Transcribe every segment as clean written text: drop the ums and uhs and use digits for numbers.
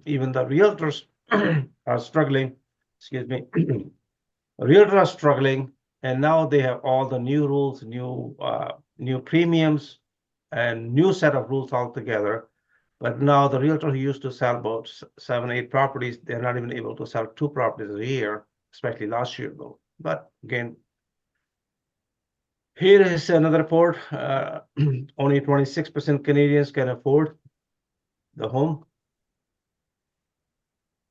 even the realtors are struggling. Excuse me. Realtors are struggling, and now they have all the new rules, new premiums, and new set of rules altogether. But now the realtor who used to sell about 7, 8 properties, they're not even able to sell 2 properties a year, especially last year though. But again, here is another report. Only 26% Canadians can afford the home.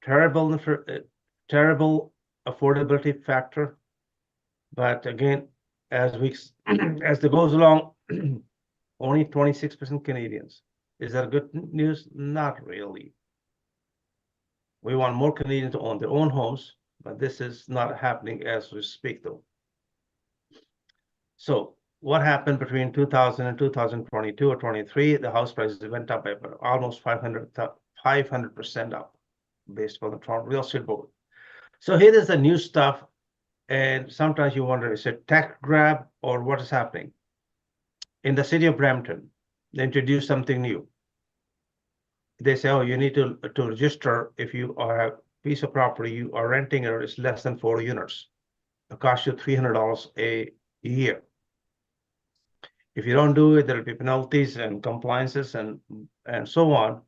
Terrible affordability factor. But again, as it goes along, only 26% Canadians. Is that good news? Not really. We want more Canadians to own their own homes, but this is not happening as we speak, though. So what happened between 2000 and 2022 or 23? The house prices went up by almost 500% up, based on the Toronto Real Estate Board. So here is the new stuff, and sometimes you wonder, is it tech grab or what is happening? In the city of Brampton, they introduced something new. They say, oh, you need to register if you are a piece of property you are renting or it's less than 4 units. It costs you $300 a year. If you don't do it, there will be penalties and compliances and so on.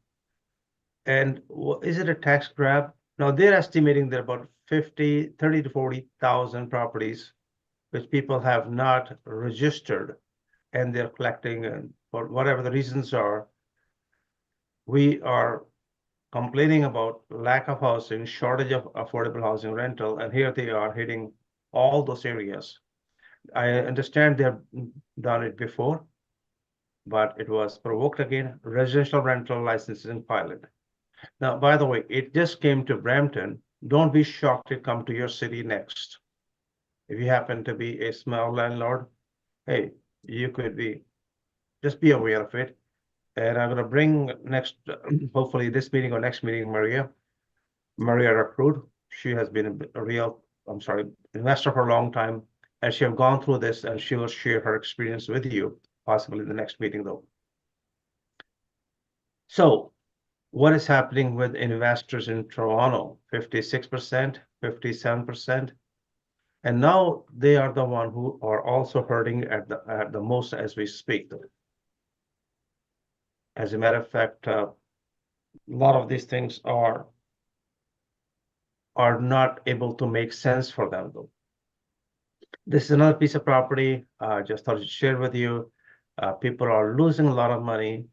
And is it a tax grab? Now they're estimating there are about 30 to 40,000 properties which people have not registered, and they're collecting, and for whatever the reasons are, we are complaining about lack of housing, shortage of affordable housing rental, and here they are hitting all those areas. I understand they've done it before, but it was provoked again, residential rental licensing pilot. Now, by the way, it just came to Brampton. Don't be shocked to come to your city next. If you happen to be a small landlord, hey, you could just be aware of it. And I'm going to bring next, hopefully this meeting or next meeting, Maria Recruit. She has been a real, investor for a long time, and she has gone through this, and she will share her experience with you, possibly in the next meeting though. So what is happening with investors in Toronto? 56%, 57%. And now they are the one who are also hurting at the most as we speak. As a matter of fact, a lot of these things are not able to make sense for them though. This is another piece of property. Just thought I'd share with you. People are losing a lot of money.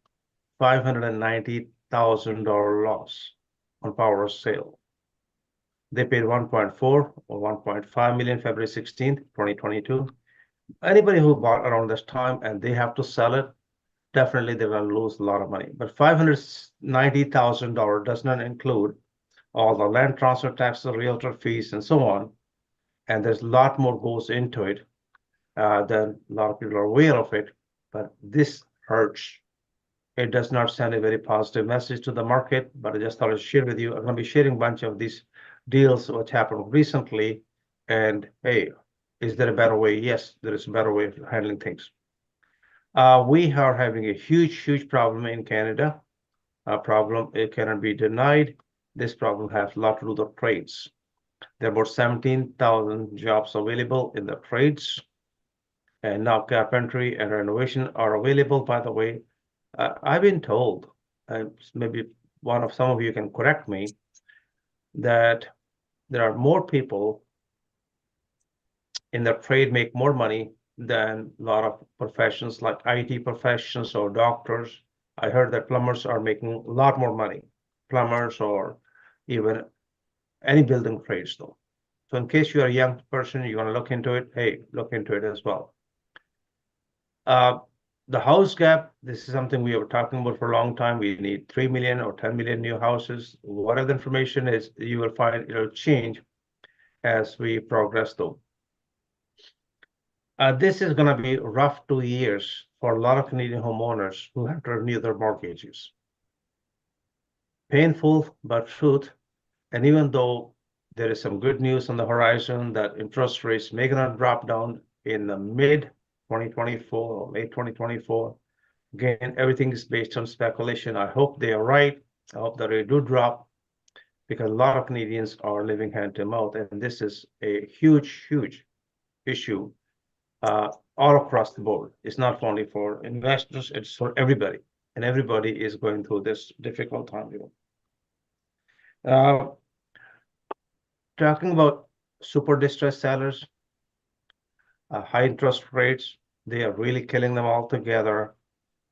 $590,000 loss on power of sale. They paid 1.4 or 1.5 million February 16th, 2022. Anybody who bought around this time and they have to sell it, definitely they're going to lose a lot of money. But $590,000 does not include all the land transfer taxes, realtor fees, and so on. And there's a lot more goes into it than a lot of people are aware of it. But this hurts. It does not send a very positive message to the market, but I just thought I'd share with you. I'm going to be sharing a bunch of these deals which happened recently. And hey, is there a better way? Yes, there is a better way of handling things. We are having a huge problem in Canada. A problem, it cannot be denied. This problem has a lot to do with the trades. There are about 17,000 jobs available in the trades. And now carpentry and renovation are available, by the way. I've been told, maybe some of you can correct me, that there are more people in the trade make more money than a lot of professions like IT professions or doctors. I heard that plumbers are making a lot more money, plumbers or even any building trades though. So in case you're a young person, you want to look into it, hey, look into it as well. The house gap, this is something we were talking about for a long time. We need 3 million or 10 million new houses. Whatever the information is, you will find it'll change as we progress though. This is going to be a rough 2 years for a lot of Canadian homeowners who have to renew their mortgages. Painful, but truth. And even though there is some good news on the horizon that interest rates may not drop down in the mid 2024 or late 2024. Again, everything is based on speculation. I hope they are right. I hope that they do drop. because a lot of Canadians are living hand to mouth, and this is a huge, huge issue all across the board. It's not only for investors, it's for everybody, and everybody is going through this difficult time. Uh, Talking about super distressed sellers, high interest rates, they are really killing them all together.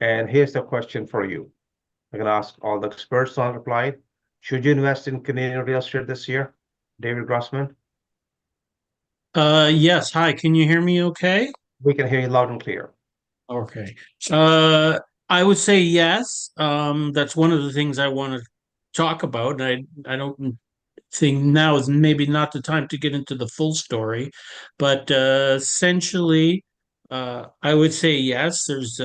And here's the question for you. I'm going to ask all the experts on reply. Should you invest in Canadian real estate this year? David Grossman, Yes. Hi, can you hear me okay? we can hear you loud and clear. Okay. Uh, I would say yes. That's one of the things I want to talk about. I don't think now is maybe not the time to get into the full story, but essentially, I would say yes. There's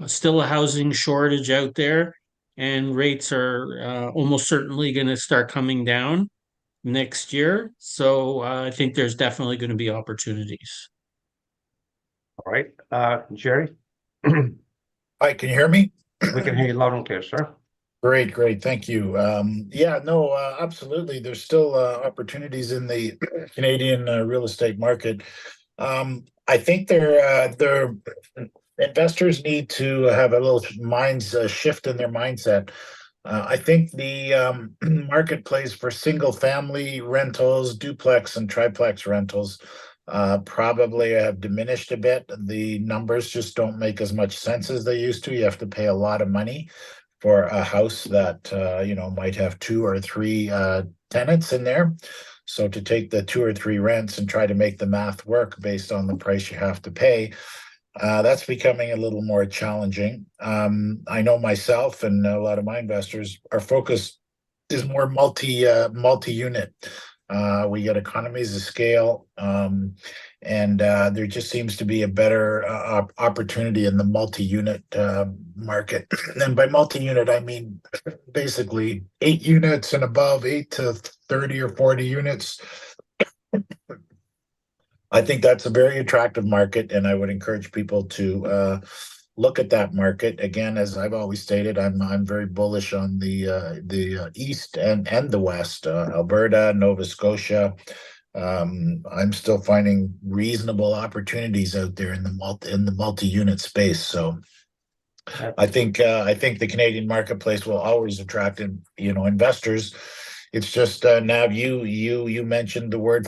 still a housing shortage out there, and rates are almost certainly going to start coming down next year. So I think there's definitely going to be opportunities. All right. Jerry, we Hi, can you hear me? can hear you loud and clear, sir. Great, great. Thank you. Yeah, no, absolutely. There's still opportunities in the Canadian real estate market. I think their investors need to have a little minds shift in their mindset. I think the marketplace for single family rentals, duplex and triplex rentals probably have diminished a bit. The numbers just don't make as much sense as they used to. You have to pay a lot of money for a house that might have two or three tenants in there. So to take the two or three rents and try to make the math work based on the price you have to pay, that's becoming a little more challenging. I know myself and a lot of my investors, our focus is more multi-unit. We get economies of scale, and there just seems to be a better opportunity in the multi-unit market. And by multi-unit, I mean basically 8 units and above, 8 to 30 or 40 units. I think that's a very attractive market, and I would encourage people to look at that market. Again, as I've always stated, I'm very bullish on the east and the west, Alberta, Nova Scotia. I'm still finding reasonable opportunities out there in the multi-unit space. So I think the Canadian marketplace will always attract investors. It's just now you mentioned the word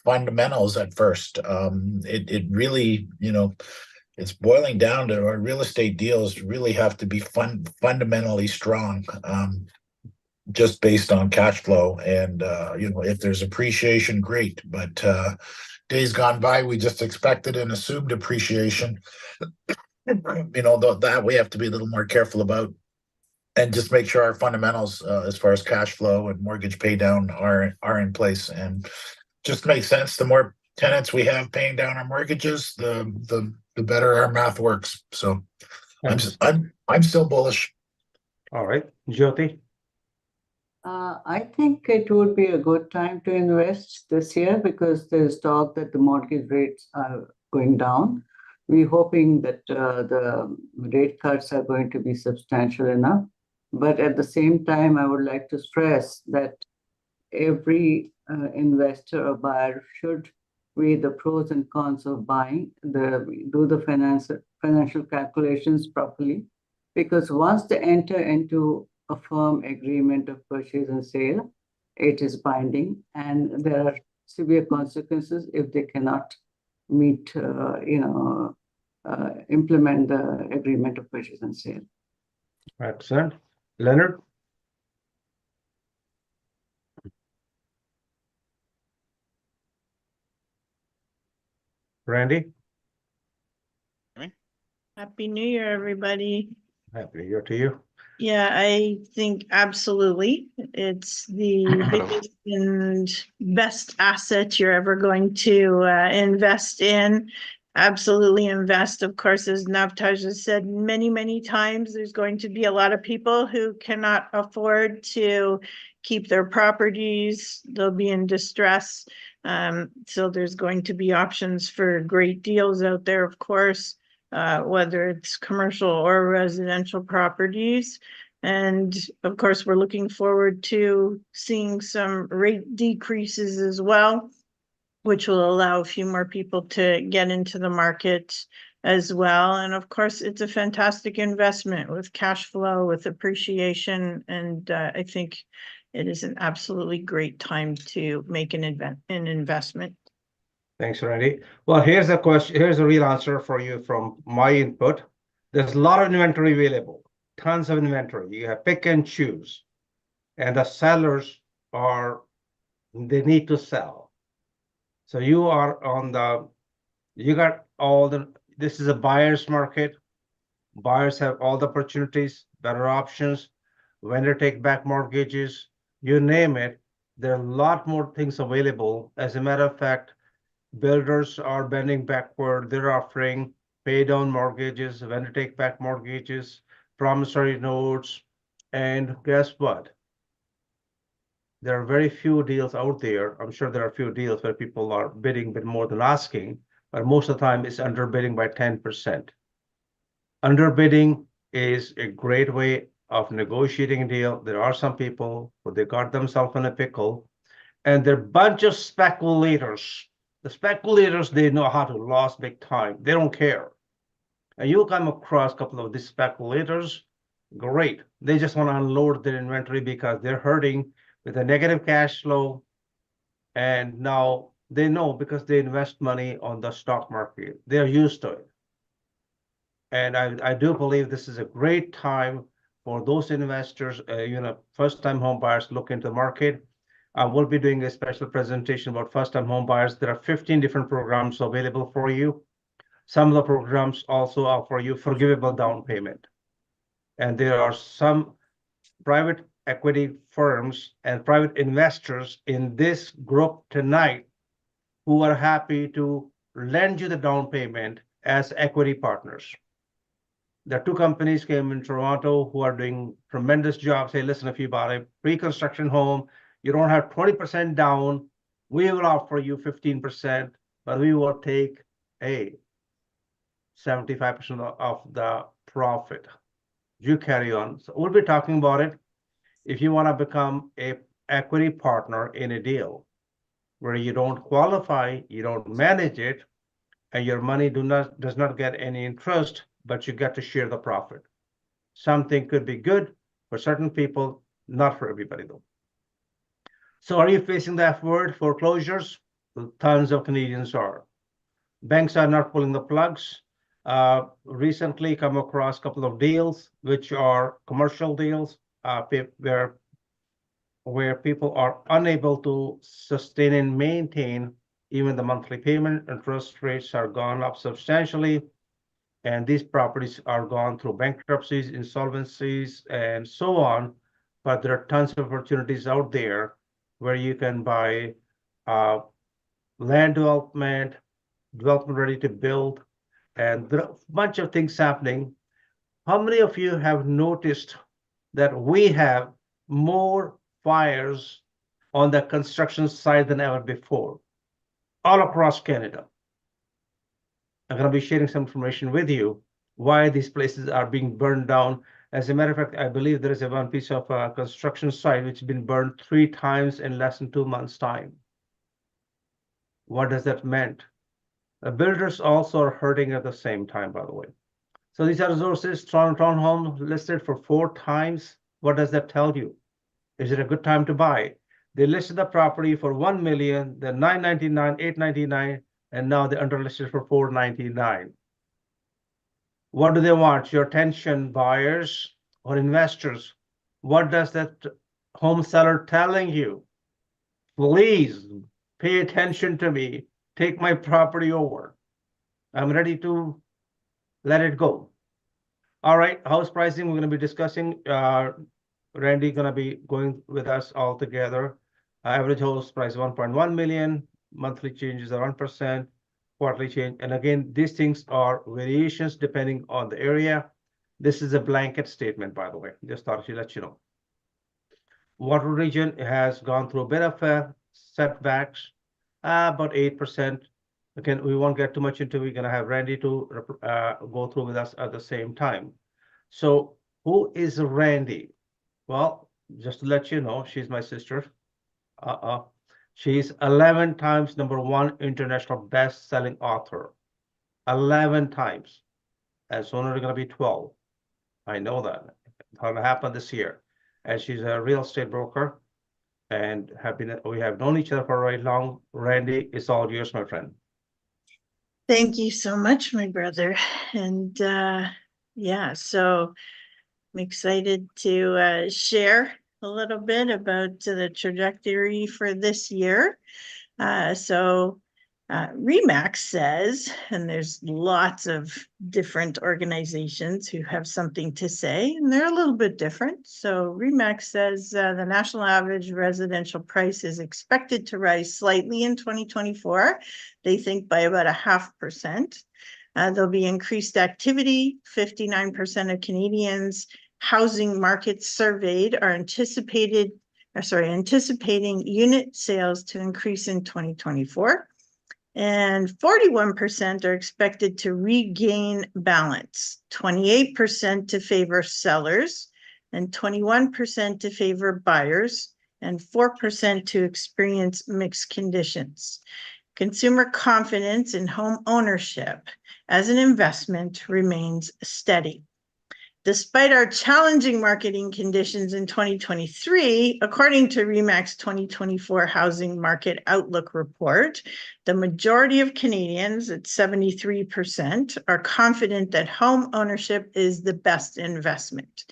fundamentals at first. It really it's boiling down to our real estate deals really have to be fundamentally strong, just based on cash flow. And if there's appreciation, great. But days gone by, we just expected and assumed appreciation. That we have to be a little more careful about, and just make sure our fundamentals as far as cash flow and mortgage pay down are in place, and just makes sense. The more tenants we have paying down our mortgages, the better our math works. So I'm still bullish. All right, Jyoti. I think it would be a good time to invest this year because there's talk that the mortgage rates are going down. We're hoping that the rate cuts are going to be substantial enough. But at the same time, I would like to stress that every investor or buyer should weigh the pros and cons of buying, do the financial calculations properly, because once they enter into a firm agreement of purchase and sale, it is binding, and there are severe consequences if they cannot meet, implement the agreement of purchase and sale. Excellent. Leonard. Randy. Happy New Year, everybody. Happy New Year to you. Yeah, I think absolutely. It's the biggest and best asset you're ever going to invest in. Absolutely invest. Of course, as Navtaj has said many, many times, there's going to be a lot of people who cannot afford to keep their properties. They'll be in distress. So there's going to be options for great deals out there, of course. Whether it's commercial or residential properties. And of course, we're looking forward to seeing some rate decreases as well, which will allow a few more people to get into the market as well. And of course, it's a fantastic investment with cash flow, with appreciation. And I think it is an absolutely great time to make an investment. Thanks, Randy. Well, here's a question. Here's a real answer for you from my input. There's a lot of inventory available, tons of inventory. You have pick and choose, and the sellers they need to sell. So you got all this is a buyer's market. Buyers have all the opportunities, better options, vendor take back mortgages, you name it. There are a lot more things available. As a matter of fact, builders are bending backward. They're offering pay down mortgages, vendor take back mortgages, promissory notes. And guess what? There are very few deals out there. I'm sure there are a few deals where people are bidding a bit more than asking, but most of the time it's underbidding by 10%. Underbidding is a great way of negotiating a deal. There are some people who they got themselves in a pickle, and they're a bunch of speculators. The speculators, they know how to lose big time. They don't care. And you'll come across a couple of these speculators, great. They just want to unload their inventory because they're hurting with a negative cash flow. And now they know because they invest money on the stock market. They're used to it. And I do believe this is a great time for those investors, first-time home buyers look into the market. We'll be doing a special presentation about first-time home buyers. There are 15 different programs available for you. Some of the programs also offer you forgivable down payment. And there are some private equity firms and private investors in this group tonight who are happy to lend you the down payment as equity partners. There are two companies came in Toronto who are doing tremendous jobs. Hey, listen, if you bought a pre-construction home, you don't have 20% down, we will offer you 15%, but we will take 75% of the profit. You carry on. So we'll be talking about it. If you want to become a equity partner in a deal where you don't qualify, you don't manage it, and your money does not get any interest, but you get to share the profit. Something could be good for certain people, not for everybody though. So are you facing the F word, foreclosures? Tons of Canadians are. Banks are not pulling the plugs. Recently come across a couple of deals, which are commercial deals, where people are unable to sustain and maintain even the monthly payment. Interest rates are gone up substantially. And these properties are gone through bankruptcies, insolvencies, and so on. But there are tons of opportunities out there where you can buy land development ready to build, and there are a bunch of things happening. How many of you have noticed that we have more fires on the construction site than ever before, all across Canada? I'm going to be sharing some information with you why these places are being burned down. As a matter of fact, I believe there is one piece of construction site which has been burned 3 times in less than 2 months' time. What does that mean? The builders also are hurting at the same time, by the way. So these are resources. Toronto Home listed for 4 times. What does that tell you? Is it a good time to buy? They listed the property for $1 million, then $999, $899, and now they underlisted for $499. What do they want? Your attention, buyers or investors? What does that home seller telling you? Please pay attention to me. Take my property over. I'm ready to let it go. All right, house pricing, we're going to be discussing. Randy going to be going with us all together. Average house price 1.1 million. Monthly changes are 1%. Quarterly change. And again, these things are variations depending on the area. This is a blanket statement, by the way. Just thought to let you know. Water region has gone through a bit of setbacks, about 8%. Again, we won't get too much into it. We're going to have Randy to go through with us at the same time. So Who is Randy? Well, just to let you know, she's my sister. She's 11 times #1 international best-selling author. 11 times. And soon it's gonna be 12. I know that. It's gonna happen this year. And she's a real estate broker and we have known each other for very long. Randy, it's all yours, my friend. Thank you so much, my brother. And yeah, so I'm excited to share a little bit about the trajectory for this year. RE/MAX says, and there's lots of different organizations who have something to say, and they're a little bit different. So RE/MAX says the national average residential price is expected to rise slightly in 2024. They think by about 0.5%. There'll be increased activity. 59% of Canadians housing markets surveyed are anticipating unit sales to increase in 2024. And 41% are expected to regain balance, 28% to favor sellers, and 21% to favor buyers, and 4% to experience mixed conditions. Consumer confidence in home ownership as an investment remains steady. Despite our challenging marketing conditions in 2023, according to RE/MAX 2024 Housing Market Outlook Report, the majority of Canadians, at 73%, are confident that home ownership is the best investment.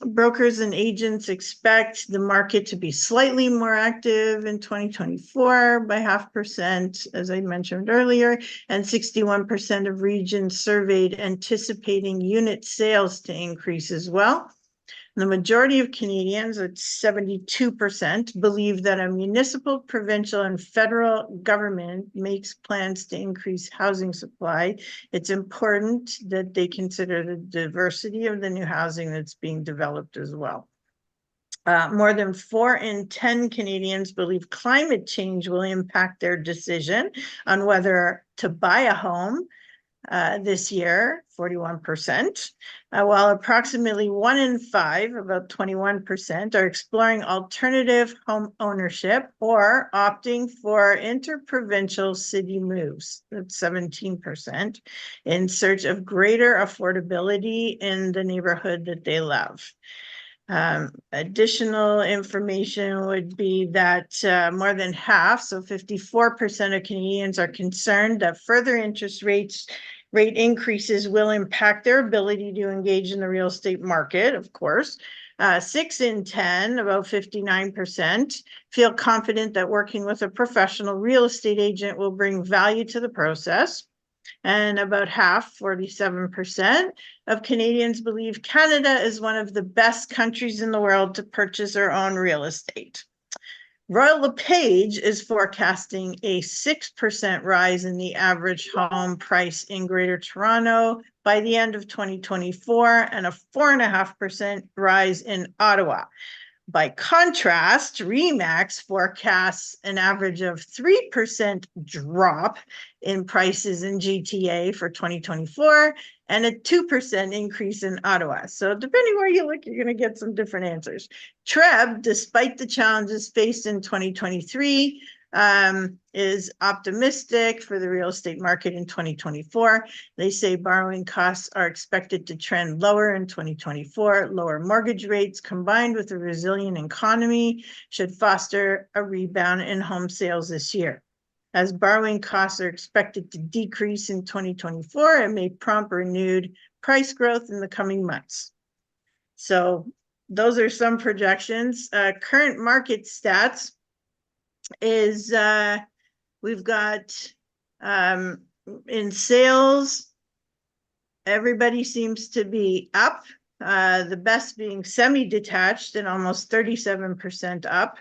Brokers and agents expect the market to be slightly more active in 2024 by 0.5%, as I mentioned earlier, and 61% of regions surveyed anticipating unit sales to increase as well. The majority of Canadians, at 72%, believe that a municipal, provincial, and federal government makes plans to increase housing supply. It's important that they consider the diversity of the new housing that's being developed as well. More than 4 in 10 Canadians believe climate change will impact their decision on whether to buy a home this year, 41%, while approximately 1 in 5, about 21%, are exploring alternative home ownership or opting for interprovincial city moves, that's 17%, in search of greater affordability in the neighborhood that they love. Additional information would be that more than half, so 54% of Canadians, are concerned that further interest rate increases will impact their ability to engage in the real estate market, of course. 6 in 10, about 59%, feel confident that working with a professional real estate agent will bring value to the process. And about half, 47%, of Canadians believe Canada is one of the best countries in the world to purchase or own real estate. Royal LePage is forecasting a 6% rise in the average home price in Greater Toronto by the end of 2024 and a 4.5% rise in Ottawa. By contrast, RE/MAX forecasts an average of 3% drop in prices in GTA for 2024 and a 2% increase in Ottawa. So depending where you look, you're going to get some different answers. TREB, despite the challenges faced in 2023, is optimistic for the real estate market in 2024. They say borrowing costs are expected to trend lower in 2024. Lower mortgage rates combined with a resilient economy should foster a rebound in home sales this year. As borrowing costs are expected to decrease in 2024, it may prompt renewed price growth in the coming months. So those are some projections. Current market stats is we've got in sales, everybody seems to be up, the best being semi-detached and almost 37% up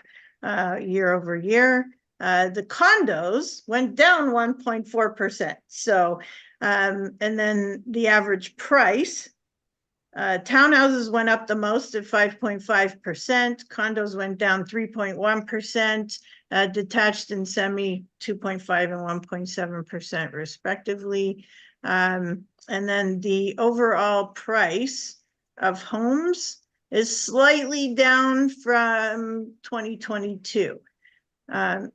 year over year. The condos went down 1.4%. So, and then the average price, townhouses went up the most at 5.5%. Condos went down 3.1%. Detached and semi 2.5 and 1.7% respectively. And then the overall price of homes is slightly down from 2022. The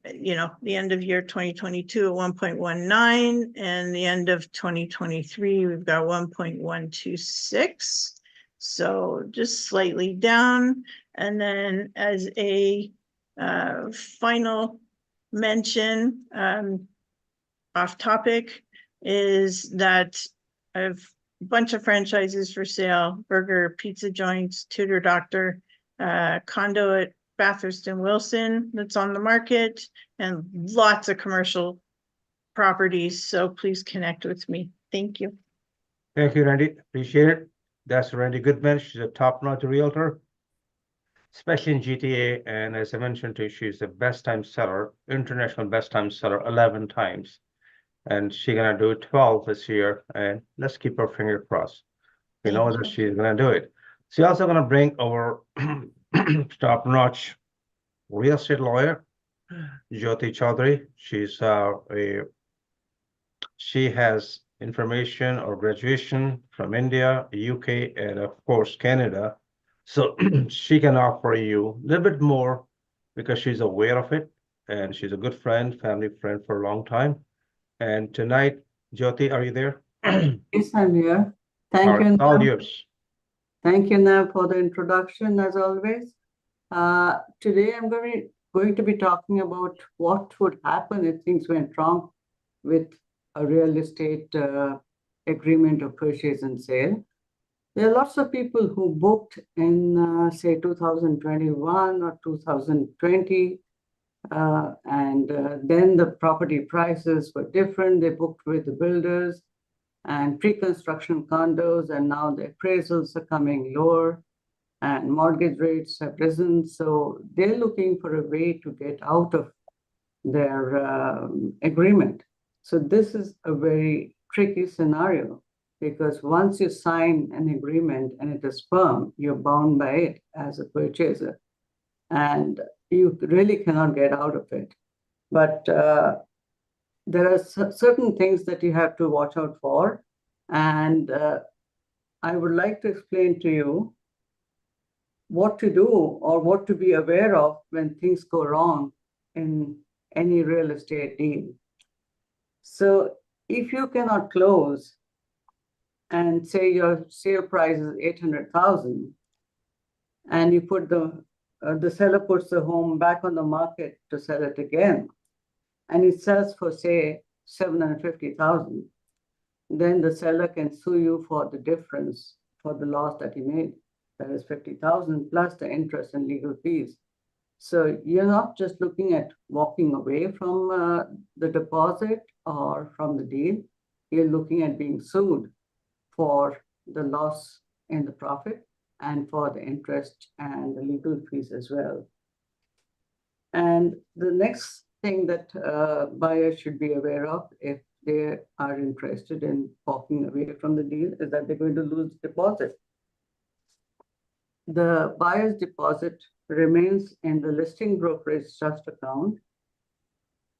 end of year 2022 at 1.19, and the end of 2023, we've got 1.126. So just slightly down. And then as a final mention, off topic, is that I have a bunch of franchises for sale: burger, pizza joints, Tutor Doctor, condo at Bathurst and Wilson that's on the market, and lots of commercial properties. So please connect with me. Thank you. Thank you, Randy. Appreciate it. That's Randy Goodman. She's a top-notch realtor, especially in GTA. And as I mentioned to you, she's the best time seller, international best time seller 11 times. And she's gonna do 12 this year. And let's keep our finger crossed. We know that she's gonna do it. She's also gonna bring our top-notch real estate lawyer, Jyoti Chaudhary. She has information or graduation from India, UK, and of course Canada. So she can offer you a little bit more because she's aware of it, and she's a good friend, family friend for a long time. And tonight, Jyoti, are you there? Yes, I'm here. Thank All you, right, all Nav. yours. Thank you, Nav, for the introduction, as always. Today, I'm going to be talking about what would happen if things went wrong with a real estate agreement of purchase and sale. There are lots of people who booked in, say, 2021 or 2020, and then the property prices were different. They booked with the builders and pre-construction condos, and now the appraisals are coming lower and mortgage rates have risen. So they're looking for a way to get out of their agreement. So this is a very tricky scenario, because once you sign an agreement and it is firm, you're bound by it as a purchaser, and you really cannot get out of it. But there are certain things that you have to watch out for, and I would like to explain to you what to do or what to be aware of when things go wrong in any real estate deal. So if you cannot close and say your sale price is 800,000, and you put the seller puts the home back on the market to sell it again, and it sells for, say, 750,000, then the seller can sue you for the difference, for the loss that he made. That is 50,000 plus the interest and legal fees. So you're not just looking at walking away from the deposit or from the deal. You're looking at being sued for the loss in the profit and for the interest and the legal fees as well. And the next thing that buyers should be aware of if they are interested in walking away from the deal is that they're going to lose deposit. The buyer's deposit remains in the listing brokerage trust account,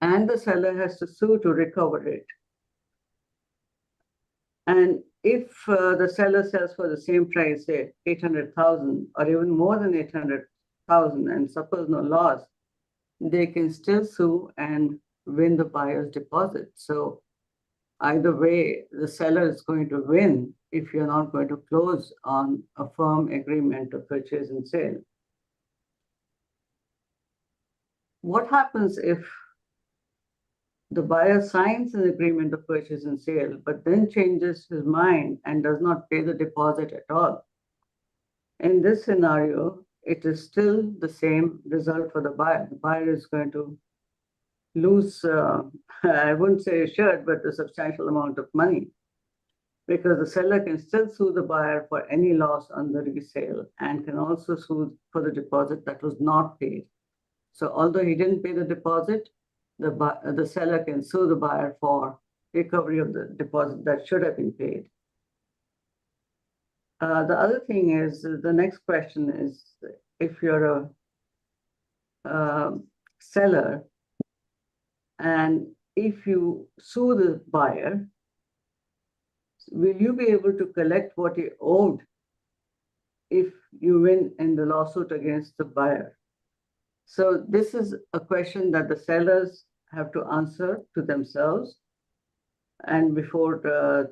and the seller has to sue to recover it. And if the seller sells for the same price, say 800,000 or even more than 800,000, and suffers no loss, they can still sue and win the buyer's deposit. So either way, the seller is going to win if you're not going to close on a firm agreement of purchase and sale. What happens if the buyer signs an agreement of purchase and sale, but then changes his mind and does not pay the deposit at all? In this scenario, it is still the same result for the buyer. The buyer is going to lose, I wouldn't say a shirt, but a substantial amount of money, because the seller can still sue the buyer for any loss on the resale and can also sue for the deposit that was not paid. So although he didn't pay the deposit, the seller can sue the buyer for recovery of the deposit that should have been paid. The other thing is, the next question is, if you're a seller and if you sue the buyer, will you be able to collect what you owed if you win in the lawsuit against the buyer? So this is a question that the sellers have to answer to themselves, and before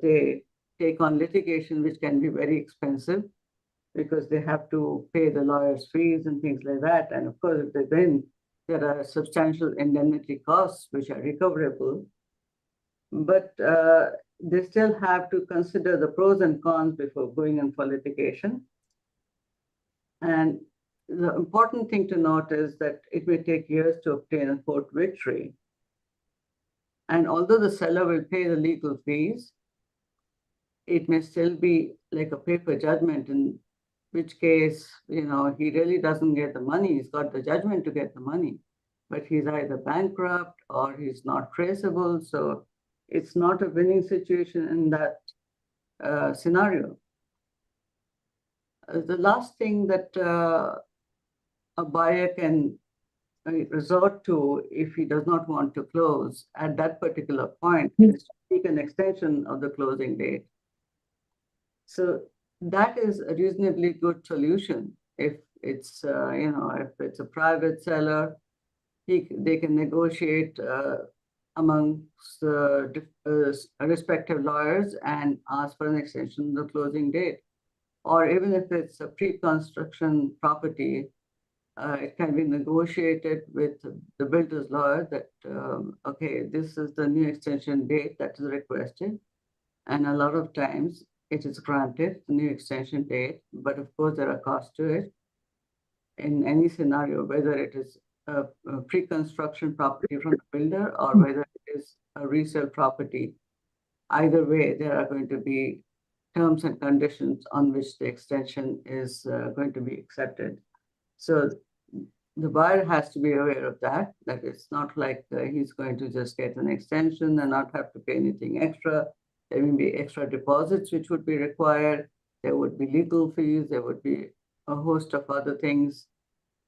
they take on litigation, which can be very expensive because they have to pay the lawyer's fees and things like that. And of course, if they win, there are substantial indemnity costs which are recoverable. But they still have to consider the pros and cons before going in for litigation. And the important thing to note is that it may take years to obtain a court victory. And although the seller will pay the legal fees, it may still be like a paper judgment, in which case, he really doesn't get the money. He's got the judgment to get the money, but he's either bankrupt or he's not traceable. So it's not a winning situation in that scenario. The last thing that a buyer can resort to if he does not want to close at that particular point is to seek an extension of the closing date. So that is a reasonably good solution. If it's if it's a private seller, they can negotiate amongst respective lawyers and ask for an extension of the closing date. Or even if it's a pre-construction property, it can be negotiated with the builder's lawyer that, okay, this is the new extension date that is requested. And a lot of times it is granted, the new extension date, but of course there are costs to it. In any scenario, whether it is a pre-construction property from the builder or whether it is a resale property, either way, there are going to be terms and conditions on which the extension is going to be accepted. So the buyer has to be aware of that it's not like he's going to just get an extension and not have to pay anything extra. There may be extra deposits which would be required. There would be legal fees. There would be a host of other things.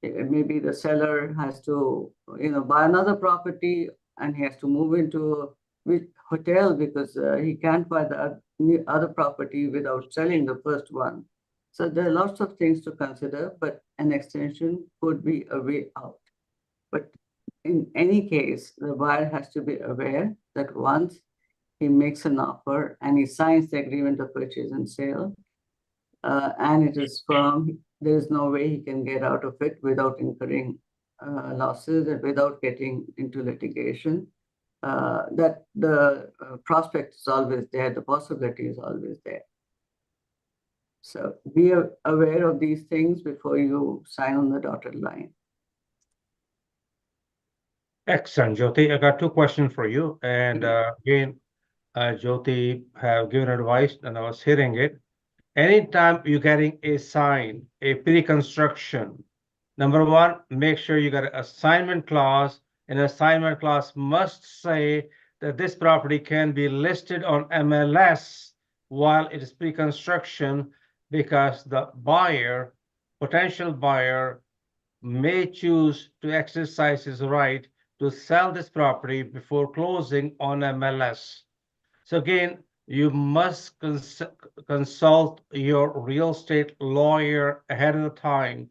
Maybe the seller has to, buy another property and he has to move into a hotel because he can't buy the other property without selling the first one. So there are lots of things to consider, but an extension could be a way out. But in any case, the buyer has to be aware that once he makes an offer and he signs the agreement of purchase and sale, and it is firm, there is no way he can get out of it without incurring losses and without getting into litigation. That the prospect is always there, the possibility is always there. So be aware of these things before you sign on the dotted line. Excellent, Jyoti. I got two questions for you. And again, Jyoti have given advice and I was hearing it. Anytime you're getting a sign, a pre-construction, number one, make sure you got an assignment clause. An assignment clause must say that this property can be listed on MLS while it is pre-construction, because the buyer, potential buyer, may choose to exercise his right to sell this property before closing on MLS. So again, you must consult your real estate lawyer ahead of the time.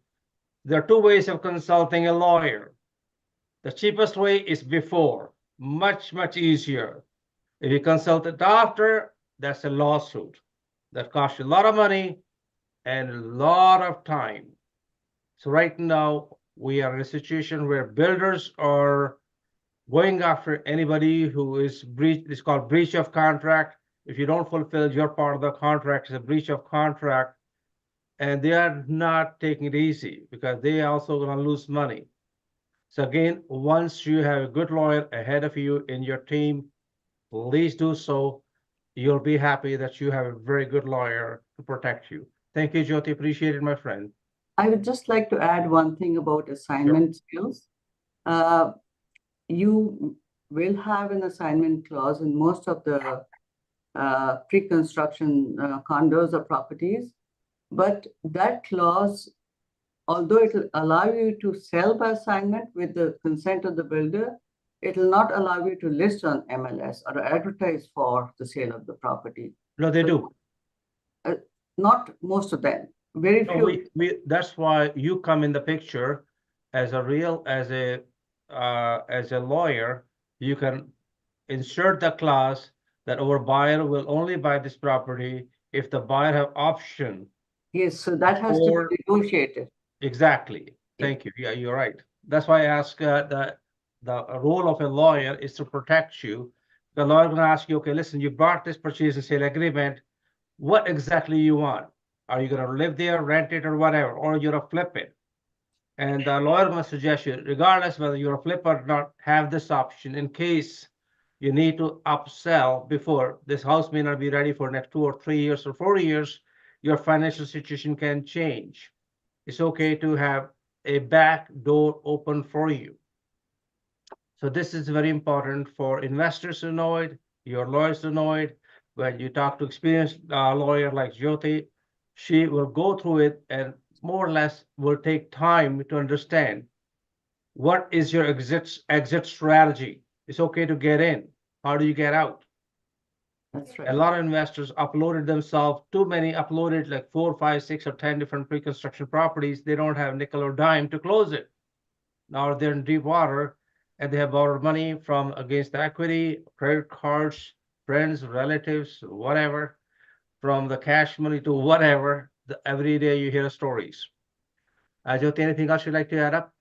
There are two ways of consulting a lawyer. The cheapest way is before, much, much easier. If you consult it after, that's a lawsuit that costs you a lot of money and a lot of time. So right now, we are in a situation where builders are going after anybody who is breach. It's called breach of contract. If you don't fulfill your part of the contract, it's a breach of contract. And they are not taking it easy because they are also going to lose money. So again, once you have a good lawyer ahead of you in your team, please do so. You'll be happy that you have a very good lawyer to protect you. Thank you, Jyoti. Appreciate it, my friend. I would just like to add one thing about assignment skills. You will have an assignment clause in most of the pre-construction condos or properties, but that clause, although it will allow you to sell by assignment with the consent of the builder, it will not allow you to list on MLS or advertise for the sale of the property. No, they do. Not most of them, very No, few. that's why you come in the picture as a lawyer. You can insert the clause that our buyer will only buy this property if the buyer have option. Yes, so that has to Or- be negotiated. Exactly. Thank you. Yeah, you're right. That's why I ask the role of a lawyer is to protect you. The lawyer gonna ask you, okay, listen, you bought this purchase and sale agreement. What exactly you want? Are you gonna live there, rent it, or whatever, or you're gonna flip it? And the lawyer gonna suggest you, regardless whether you're a flipper or not, have this option in case you need to upsell before this house may not be ready for next 2 or 3 years or 4 years. Your financial situation can change. It's okay to have a back door open for you. So this is very important for investors to know it, your lawyers to know it. When you talk to experienced lawyer like Jyoti, she will go through it and more or less will take time to understand what is your exit strategy. It's okay to get in. How do you get out? That's A right. lot of investors uploaded themselves, too many uploaded like 4, 5, 6, or 10 different pre-construction properties. They don't have nickel or dime to close it. Now they're in deep water and they have borrowed money from against the equity, credit cards, friends, relatives, whatever, from the cash money to whatever. Every day you hear stories. Jyoti, anything else you'd like to add up?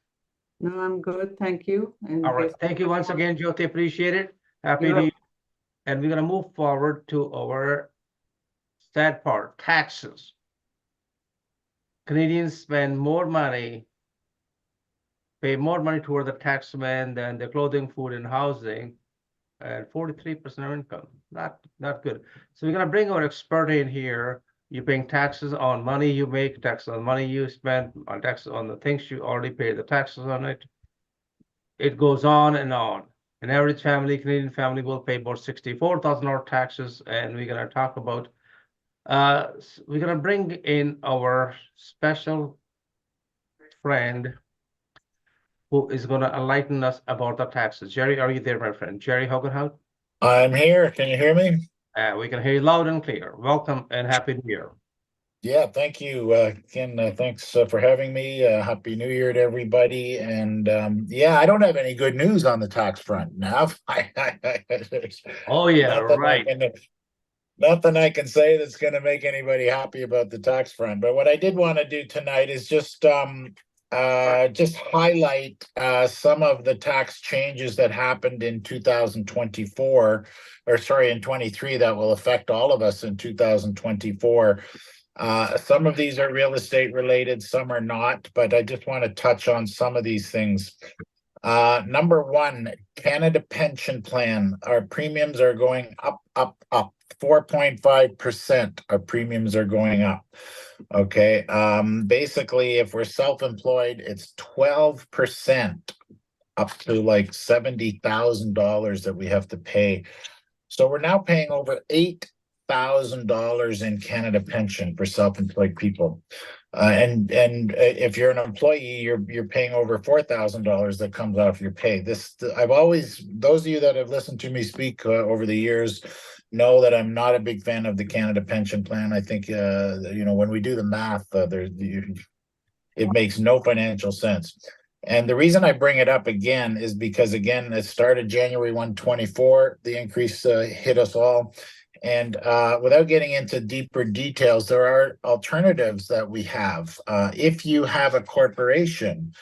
No, I'm good, thank you. And All right. yes, Thank you once again, Jyoti. Appreciate it. Happy You're New Year. And we're gonna move forward to our sad part, taxes. Canadians spend more money, pay more money toward the taxman than the clothing, food, and housing, and 43% of income. Not good. So we're gonna bring our expert in here. You're paying taxes on money you make, taxes on money you spend, on taxes on the things you already pay the taxes on it. It goes on and on. An average family, Canadian family, will pay about $64,000 taxes, and we're gonna talk about. We're gonna bring in our special friend who is gonna enlighten us about the taxes. Jerry, are you there, my friend? Jerry Hogenhout? I'm here. Can you hear me? We can hear you loud and clear. Welcome and happy New Year. Yeah, thank you. Ken, thanks for having me. Happy New Year to everybody. And yeah, I don't have any good news on the tax front now. Oh, yeah, right. Nothing I can say that's going to make anybody happy about the tax front. But what I did want to do tonight is just highlight some of the tax changes that happened in 2024, or sorry, in 23, that will affect all of us in 2024. Some of these are real estate related, some are not, but I just want to touch on some of these things. Number one, Canada Pension Plan. Our premiums are going up. 4.5%. Our premiums are going up. Okay. Basically, if we're self-employed, it's 12% up to like $70,000 that we have to pay. So we're now paying over $8,000 in Canada Pension for self-employed people. And if you're an employee, you're paying over $4,000 that comes off your pay. Those of you that have listened to me speak over the years know that I'm not a big fan of the Canada Pension Plan. I think when we do the math, it makes no financial sense. And the reason I bring it up again is because, again, it started January 1, 2024. The increase hit us all. And without getting into deeper details, there are alternatives that we have. If you have a corporation,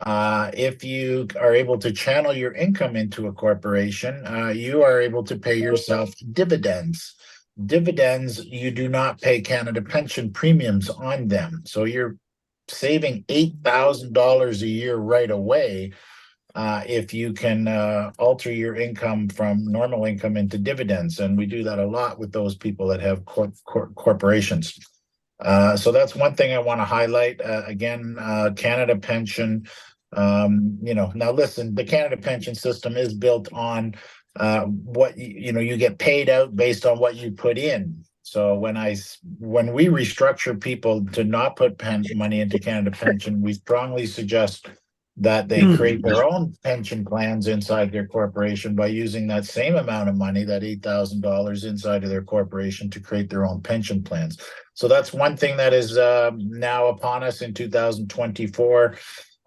if you are able to channel your income into a corporation, you are able to pay yourself dividends. Dividends, you do not pay Canada Pension premiums on them. So you're saving $8,000 a year right away if you can alter your income from normal income into dividends. And we do that a lot with those people that have corporations. So that's one thing I want to highlight. Again, Canada Pension. Now listen, the Canada Pension system is built on what you get paid out based on what you put in. So when we restructure people to not put money into Canada Pension, we strongly suggest that they create their own pension plans inside their corporation by using that same amount of money, that $8,000 inside of their corporation, to create their own pension plans. So that's one thing that is now upon us in 2024.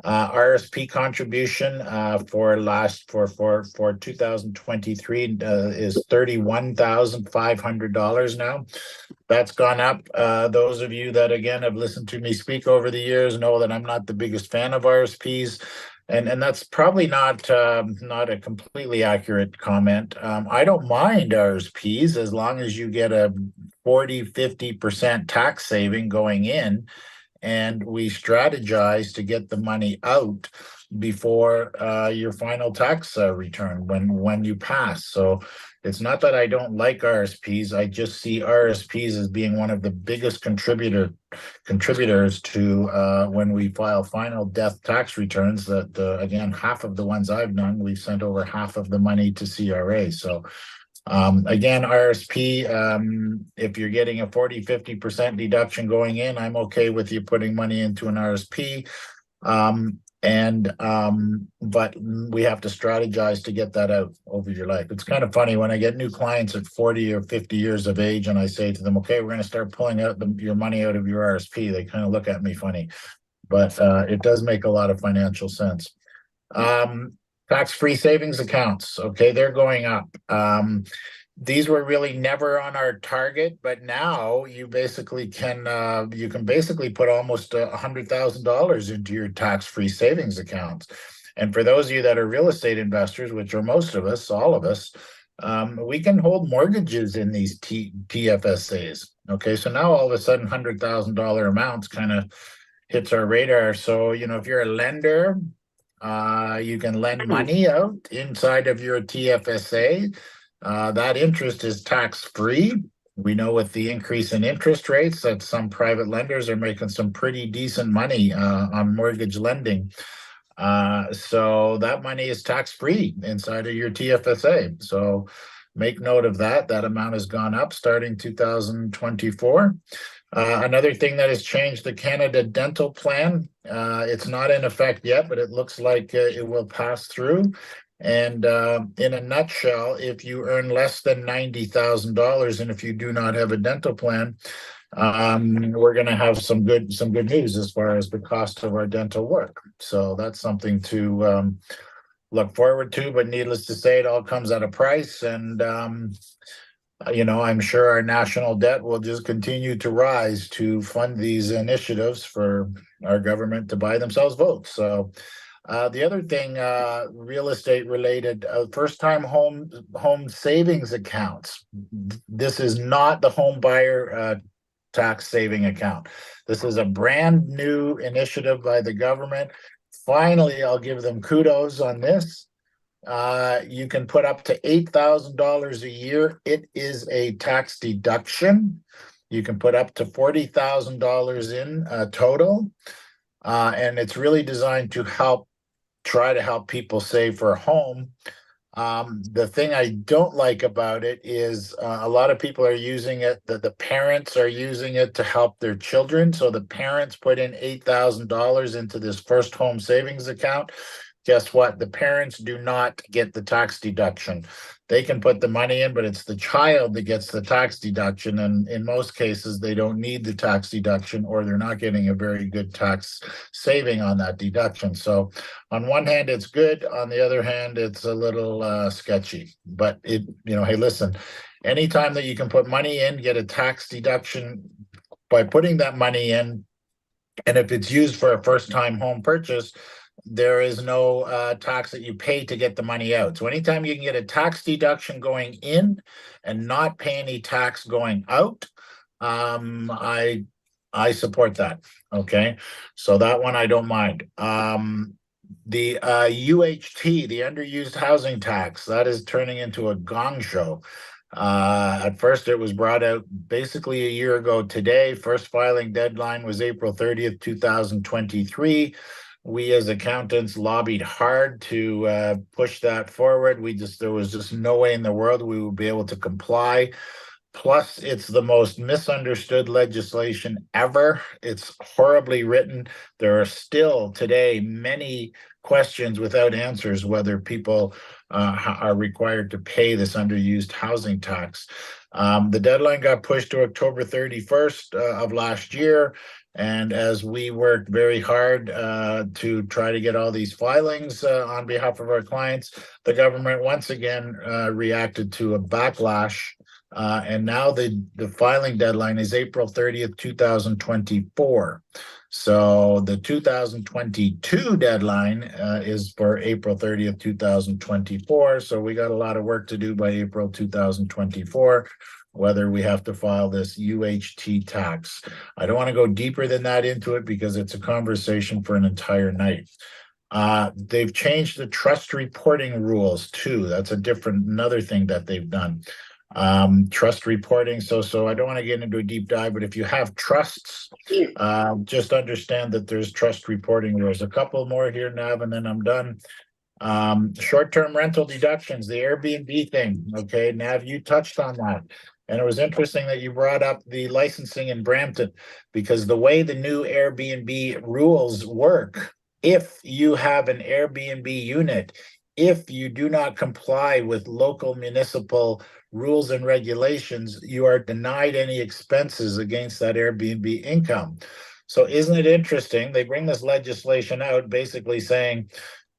RSP contribution for 2023 is $31,500 now. That's gone up. Those of you that again have listened to me speak over the years know that I'm not the biggest fan of RSPs, and that's probably not a completely accurate comment. I don't mind RSPs as long as you get a 40-50% tax saving going in, and we strategize to get the money out before your final tax return when you pass. So it's not that I don't like RSPs. I just see RSPs as being one of the biggest contributors to when we file final death tax returns. That again, half of the ones I've done, we've sent over half of the money to CRA. So again, RSP, if you're getting a 40-50% deduction going in, I'm okay with you putting money into an RSP. But we have to strategize to get that out over your life. It's kind of funny when I get new clients at 40 or 50 years of age and I say to them, okay, we're going to start pulling out your money out of your RSP. They kind of look at me funny, but it does make a lot of financial sense. Tax-free savings accounts, okay, they're going up. These were really never on our target, but now you basically can basically put almost $100,000 into your tax-free savings accounts. And for those of you that are real estate investors, which are most of us, all of us, we can hold mortgages in these TFSAs. Okay, so now all of a sudden $100,000 amounts kind of hits our radar. So if you're a lender, you can lend money out inside of your TFSA. That interest is tax-free. We know with the increase in interest rates that some private lenders are making some pretty decent money on mortgage lending. So that money is tax-free inside of your TFSA. So make note of that. That amount has gone up starting 2024. Another thing that has changed, the Canada Dental Plan. It's not in effect yet, but it looks like it will pass through. And in a nutshell, if you earn less than $90,000 and if you do not have a dental plan, we're going to have some good news as far as the cost of our dental work. So that's something to look forward to. But needless to say, it all comes at a price, and I'm sure our national debt will just continue to rise to fund these initiatives for our government to buy themselves votes. So the other thing, real estate related, first-time home savings accounts. This is not the home buyer tax saving account. This is a brand new initiative by the government. Finally, I'll give them kudos on this. You can put up to $8,000 a year. It is a tax deduction. You can put up to $40,000 in total. And it's really designed to try to help people save for a home. The thing I don't like about it is a lot of people are using it, the parents are using it to help their children. So the parents put in $8,000 into this first home savings account. Guess what? The parents do not get the tax deduction. They can put the money in, but it's the child that gets the tax deduction. And in most cases, they don't need the tax deduction, or they're not getting a very good tax saving on that deduction. So on one hand, it's good. On the other hand, it's a little sketchy. But hey, listen, anytime that you can put money in, get a tax deduction by putting that money in, and if it's used for a first-time home purchase, there is no tax that you pay to get the money out. So anytime you can get a tax deduction going in and not pay any tax going out, I support that. Okay, so that one I don't mind. The UHT, the underused housing tax, that is turning into a gong show. At first, it was brought out basically a year ago today. First filing deadline was April 30th, 2023. We as accountants lobbied hard to push that forward. There was just no way in the world we would be able to comply. Plus, it's the most misunderstood legislation ever. It's horribly written. There are still today many questions without answers whether people are required to pay this underused housing tax. The deadline got pushed to October 31st of last year. And as we worked very hard to try to get all these filings on behalf of our clients, the government once again reacted to a backlash. And now the filing deadline is April 30th, 2024. So the 2022 deadline is for April 30th, 2024. So we got a lot of work to do by April 2024, whether we have to file this UHT tax. I don't want to go deeper than that into it because it's a conversation for an entire night. They've changed the trust reporting rules too. That's another thing that they've done. Trust reporting. So I don't want to get into a deep dive, but if you have trusts, just understand that there's trust reporting rules. A couple more here, Nav, and then I'm done. Short-term rental deductions, the Airbnb thing. Okay, Nav, you touched on that. And it was interesting that you brought up the licensing in Brampton, because the way the new Airbnb rules work, if you have an Airbnb unit, if you do not comply with local municipal rules and regulations, you are denied any expenses against that Airbnb income. So isn't it interesting? They bring this legislation out basically saying,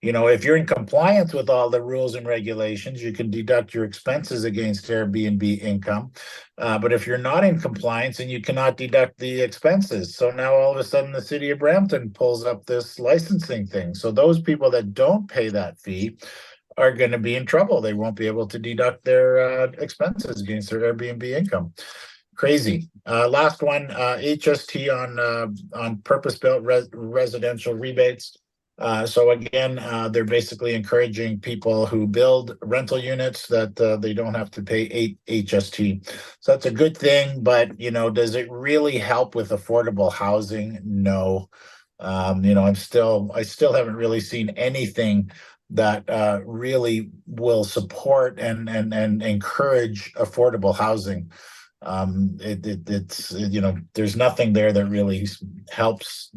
you know, if you're in compliance with all the rules and regulations, you can deduct your expenses against Airbnb income. But if you're not in compliance, then you cannot deduct the expenses. So now all of a sudden the city of Brampton pulls up this licensing thing. So those people that don't pay that fee are going to be in trouble. They won't be able to deduct their expenses against their Airbnb income. Crazy. Last one, HST on purpose-built residential rebates. So again, they're basically encouraging people who build rental units that they don't have to pay HST. So that's a good thing, but you know, does it really help with affordable housing? No. You know, I still haven't really seen anything that really will support and encourage affordable housing. It's you know, there's nothing there that really helps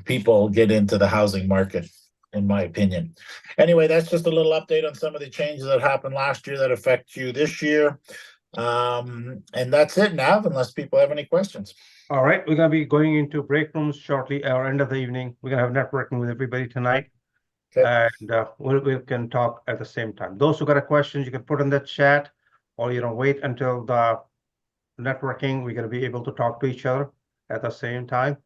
people get into the housing market, in my opinion. Anyway, that's just a little update on some of the changes that happened last year that affect you this year. And that's it, Nav, unless people have any questions. All right, we're gonna be going into break rooms shortly, or end of the evening. We're gonna have networking with everybody tonight. Okay. And we can talk at the same time. Those who got a question, you can put in the chat, or you know, wait until the networking. We're gonna be able to talk to each other at the same time.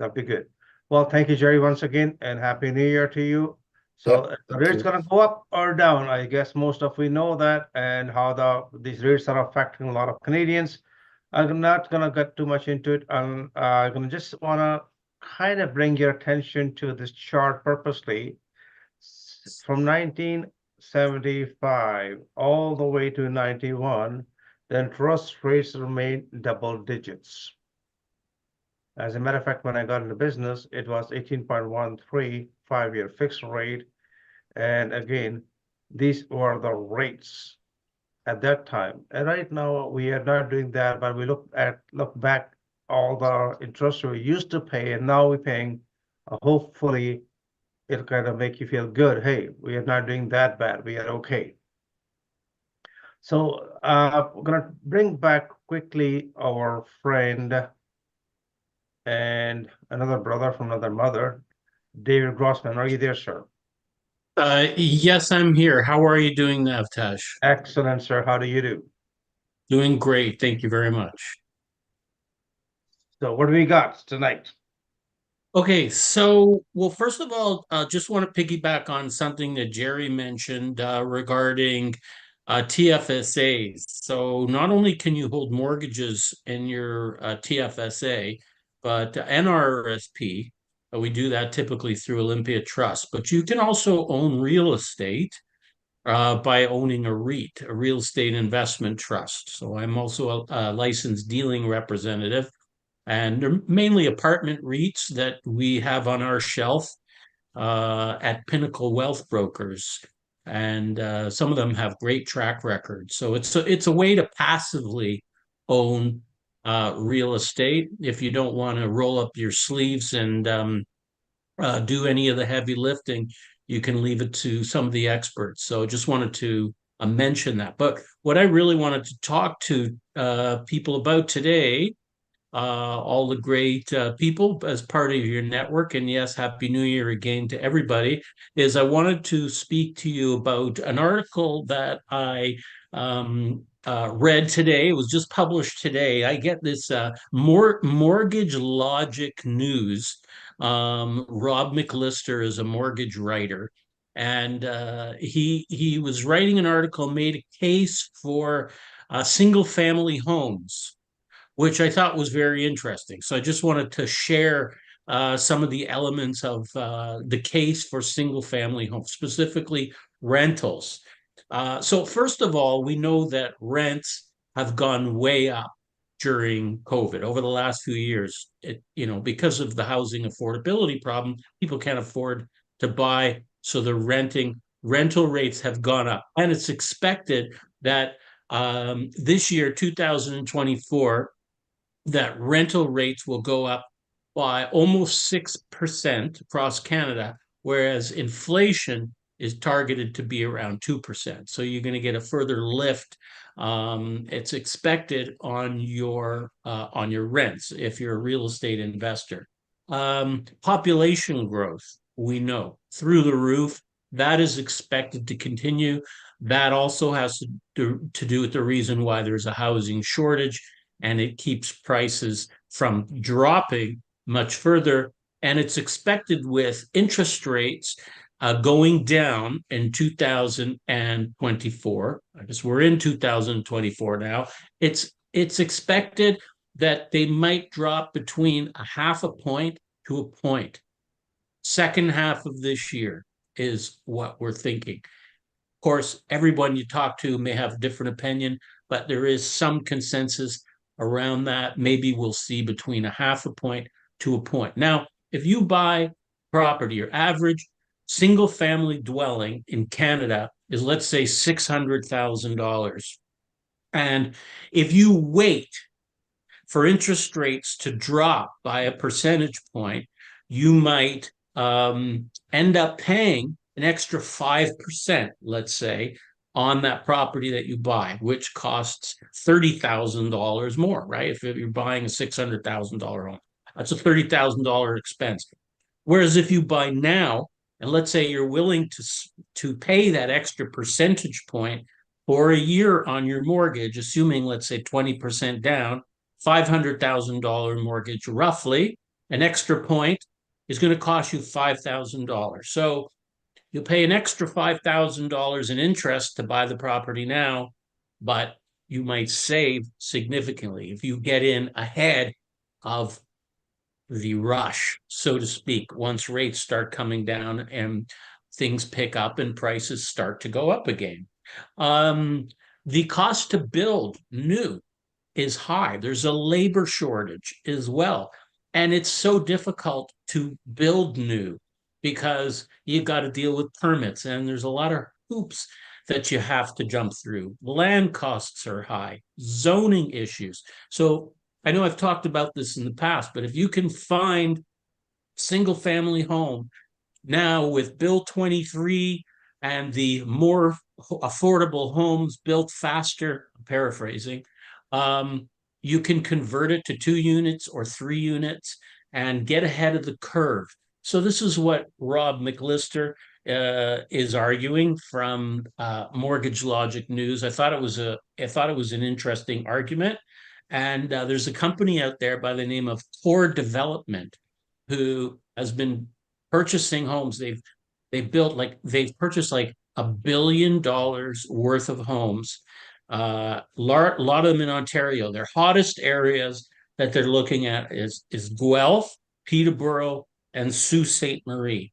That'd be good. Well, thank you, Jerry, once again, and Happy New Year to you. So Yep, the rate's gonna go up or down. I guess most of we know that, and how these rates are affecting a lot of Canadians. I'm not gonna get too much into it. I'm gonna just wanna kind of bring your attention to this chart purposely. From 1975 all the way to 91, the interest rates remained double digits. As a matter of fact, when I got into business, it was 18.13 5-year fixed rate. And again, these were the rates at that time. And right now we are not doing that, but we look back all the interest we used to pay, and now we're paying, hopefully it'll kind of make you feel good. Hey, we are not doing that bad. We are okay. So we're gonna bring back quickly our friend and another brother from another mother, David Grossman. Are you there, sir? Yes, I'm here. How are you doing, Navtash? Excellent, sir. How do you do? Doing great. Thank you very much. So what do we got tonight? Okay, so, well, first of all, just want to piggyback on something that Jerry mentioned regarding TFSAs. So not only can you hold mortgages in your TFSA, but NRSP, we do that typically through Olympia Trust, but you can also own real estate by owning a REIT, a real estate investment trust. So I'm also a licensed dealing representative. And they're mainly apartment REITs that we have on our shelf at Pinnacle Wealth Brokers. And some of them have great track records. So it's a way to passively own real estate. If you don't want to roll up your sleeves and do any of the heavy lifting, you can leave it to some of the experts. So just wanted to mention that. But what I really wanted to talk to people about today, all the great people as part of your network, and yes, Happy New Year again to everybody, is I wanted to speak to you about an article that I read today. It was just published today. I get this Mortgage Logic News. Rob McLister is a mortgage writer, and he was writing an article, made a case for single family homes, which I thought was very interesting. So I just wanted to share some of the elements of the case for single family homes, specifically rentals. So first of all, we know that rents have gone way up during COVID over the last few years. Because of the housing affordability problem, people can't afford to buy, so they're renting. Rental rates have gone up, and it's expected that this year, 2024, that rental rates will go up by almost 6% across Canada, whereas inflation is targeted to be around 2%. So you're going to get a further lift. It's expected on your rents if you're a real estate investor. Population growth, we know, through the roof. That is expected to continue. That also has to do with the reason why there's a housing shortage, and it keeps prices from dropping much further. And it's expected with interest rates going down in 2024. I guess we're in 2024 now. It's expected that they might drop between a half a point to a point. Second half of this year is what we're thinking. Of course, everyone you talk to may have a different opinion, but there is some consensus around that. Maybe we'll see between a half a point to a point. Now, if you buy property, your average single family dwelling in Canada is, let's say, $600,000. And if you wait for interest rates to drop by a percentage point, you might end up paying an extra 5%, let's say, on that property that you buy, which costs $30,000 more, right? If you're buying a $600,000 home, that's a $30,000 expense. Whereas if you buy now, and let's say you're willing to pay that extra percentage point for a year on your mortgage, assuming, let's say, 20% down, $500,000 mortgage, roughly, an extra point is going to cost you $5,000. So you'll pay an extra $5,000 in interest to buy the property now, but you might save significantly if you get in ahead of the rush, so to speak, once rates start coming down and things pick up and prices start to go up again. The cost to build new is high. There's a labor shortage as well. And it's so difficult to build new because you've got to deal with permits, and there's a lot of hoops that you have to jump through. Land costs are high, zoning issues. So I know I've talked about this in the past, but if you can find single family home now with Bill 23 and the more affordable homes built faster, I'm paraphrasing, you can convert it to 2 units or 3 units and get ahead of the curve. So this is what Rob McLister is arguing from Mortgage Logic News. I thought it was an interesting argument. And there's a company out there by the name of Core Development who has been purchasing homes. They've purchased like $1 billion worth of homes. A lot of them in Ontario. Their hottest areas that they're looking at is Guelph, Peterborough, and Sault Ste. Marie.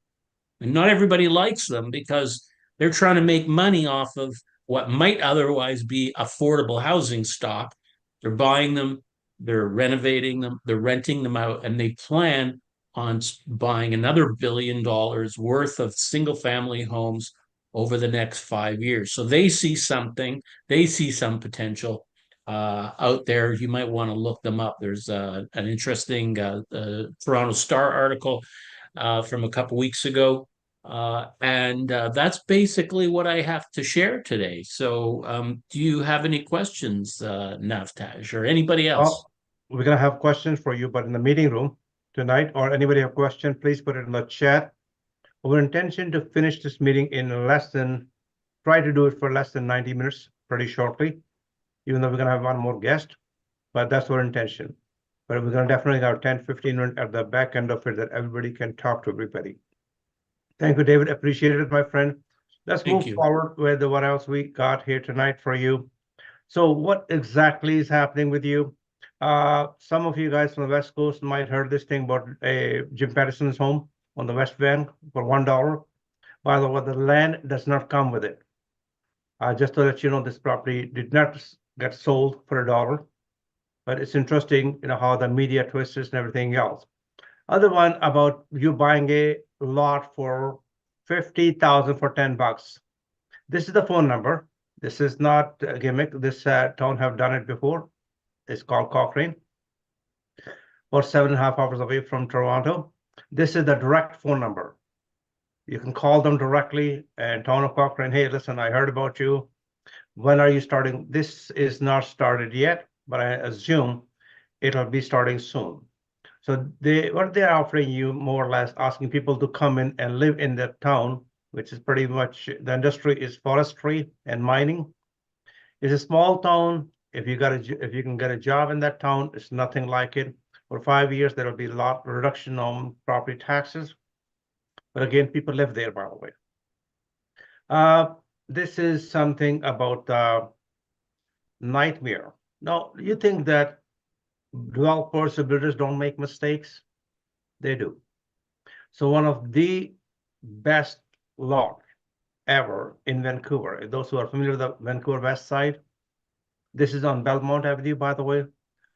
And not everybody likes them because they're trying to make money off of what might otherwise be affordable housing stock. They're buying them, they're renovating them, they're renting them out, and they plan on buying another $1 billion worth of single family homes over the next 5 years. So they see something, they see some potential. out there. You might want to look them up. There's an interesting Toronto Star article from a couple weeks ago. And that's basically what I have to share today. So do you have any questions, Navtaj, or anybody else? Well, we're gonna have questions for you, but in the meeting room tonight, or anybody have question, please put it in the chat. Our intention to finish this meeting in try to do it for less than 90 minutes, pretty shortly, even though we're gonna have one more guest, but that's our intention. But we're gonna definitely have 10, 15 minutes at the back end of it that everybody can talk to everybody. Thank you, David. Appreciate it, my friend. Let's Thank move you. forward with what else we got here tonight for you. So what exactly is happening with you? Some of you guys from the West Coast might heard this thing about Jim Patterson's home on the West Van for $1. By the way, the land does not come with it. Just to let you know, this property did not get sold for $1, but it's interesting, how the media twists and everything else. Other one about you buying a lot for $50,000 for $10. This is the phone number. This is not a gimmick. This town have done it before. It's called Cochrane. Or 7.5 hours away from Toronto. This is the direct phone number. You can call them directly and town of Cochrane, hey, listen, I heard about you. When are you starting? This is not started yet, but I assume it'll be starting soon. So what they're offering you, more or less asking people to come in and live in that town, which is pretty much, the industry is forestry and mining. It's a small town. If you can get a job in that town, it's nothing like it. For 5 years, there will be a lot reduction on property taxes. But again, people live there, by the way. This is something about the nightmare. Now, you think that developers or builders don't make mistakes? They do. So one of the best lot ever in Vancouver, those who are familiar with the Vancouver West Side, this is on Belmont Avenue, by the way,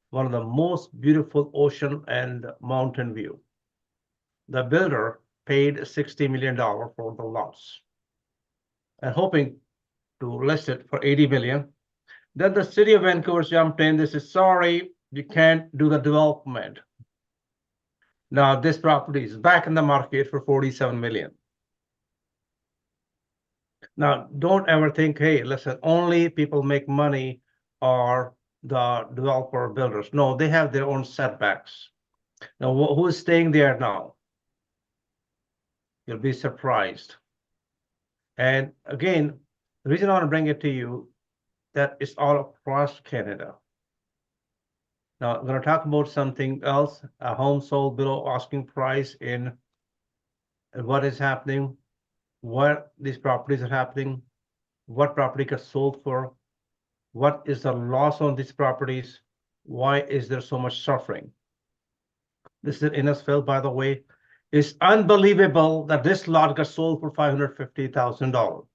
one of the most beautiful ocean and mountain view. The builder paid $60 million for the lots and hoping to list it for $80 million. Then the city of Vancouver jumped in. They said, sorry, you can't do the development. Now this property is back in the market for $47 million. Now, don't ever think, hey, listen, only people make money are the developer builders. No, they have their own setbacks. Now, who's staying there now? You'll be surprised. And again, the reason I want to bring it to you, that it's all across Canada. Now, I'm going to talk about something else, a home sold below asking price in what is happening, what these properties are happening, what property gets sold for, what is the loss on these properties, why is there so much suffering? This is in Innisfil, by the way. It's unbelievable that this lot got sold for $550,000.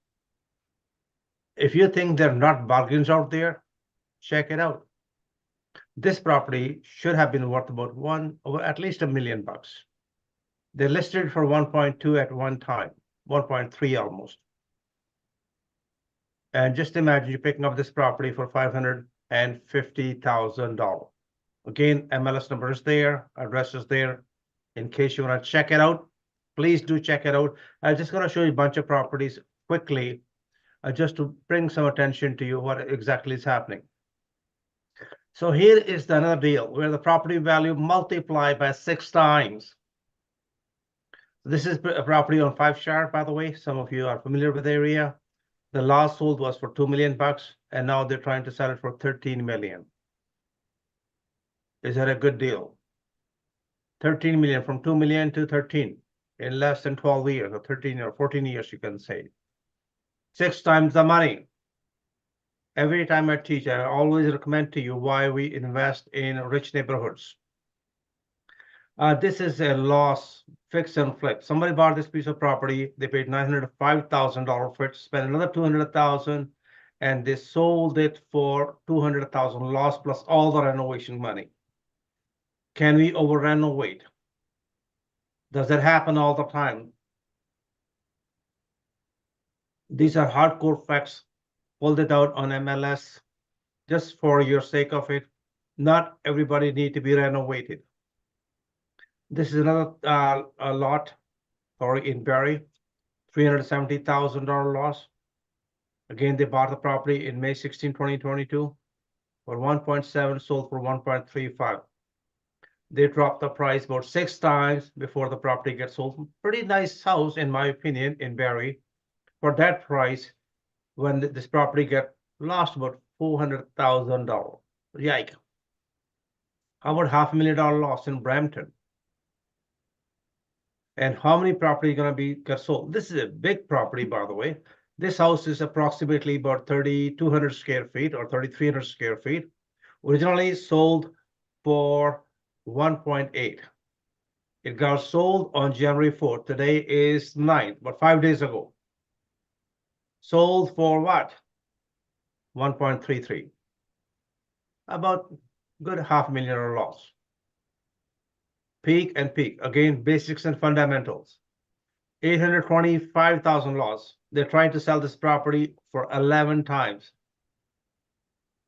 If you think there are not bargains out there, check it out. This property should have been worth about at least $1 million. They listed it for 1.2 at one time, 1.3 almost. And just imagine you picking up this property for $550,000. Again, MLS number is there, address is there. In case you want to check it out, please do check it out. I'm just going to show you a bunch of properties quickly, just to bring some attention to you what exactly is happening. So here is another deal where the property value multiplied by 6 times. This is a property on 5 Shire, by the way. Some of you are familiar with the area. The last sold was for $2 million, and now they're trying to sell it for $13 million. Is that a good deal? 13 million, from 2 million to 13 in less than 12 years, or 13 or 14 years, you can say. 6 times the money. Every time I teach, I always recommend to you why we invest in rich neighborhoods. This is a loss, fix and flip. Somebody bought this piece of property. They paid $905,000 for it, spent another $200,000, and they sold it for $200,000 loss plus all the renovation money. Can we over renovate? Does that happen all the time? These are hardcore facts. Pulled it out on MLS. just for your sake of it, not everybody need to be renovated. This is another a lot, or in Barrie, $370,000 loss. Again, they bought the property in May 16, 2022 for 1.7, sold for 1.35. They dropped the price about 6 times before the property gets sold. Pretty nice house, in my opinion, in Barrie. For that price, when this property get lost about $400,000. Yike. How about $500,000 loss in Brampton? And how many property gonna be get sold? This is a big property, by the way. This house is approximately about 3,200 square feet or 3,300 square feet. Originally sold for 1.8. It got sold on January 4th. Today is 9th, but 5 days ago. Sold for what? 1.33. About good $500,000 loss. Peak and peak. Again, basics and fundamentals. 825,000 loss. They're trying to sell this property for 11 times.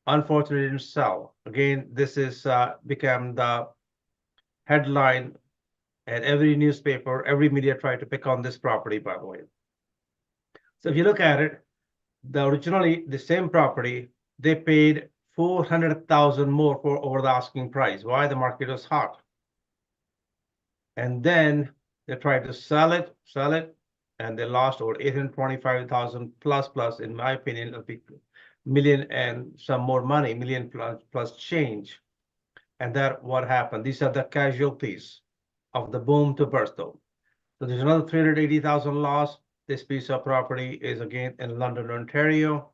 Unfortunately, didn't sell. Again, this is become the headline, and every newspaper, every media tried to pick on this property, by the way. So if you look at it, originally the same property, they paid 400,000 more for over the asking price. Why? The market was hot. And then they tried to sell it, and they lost over 825,000 plus, in my opinion, a big million and some more money, million plus change. And that what happened. These are the casualties of the boom to bust though. So there's another 380,000 loss. This piece of property is again in London, Ontario.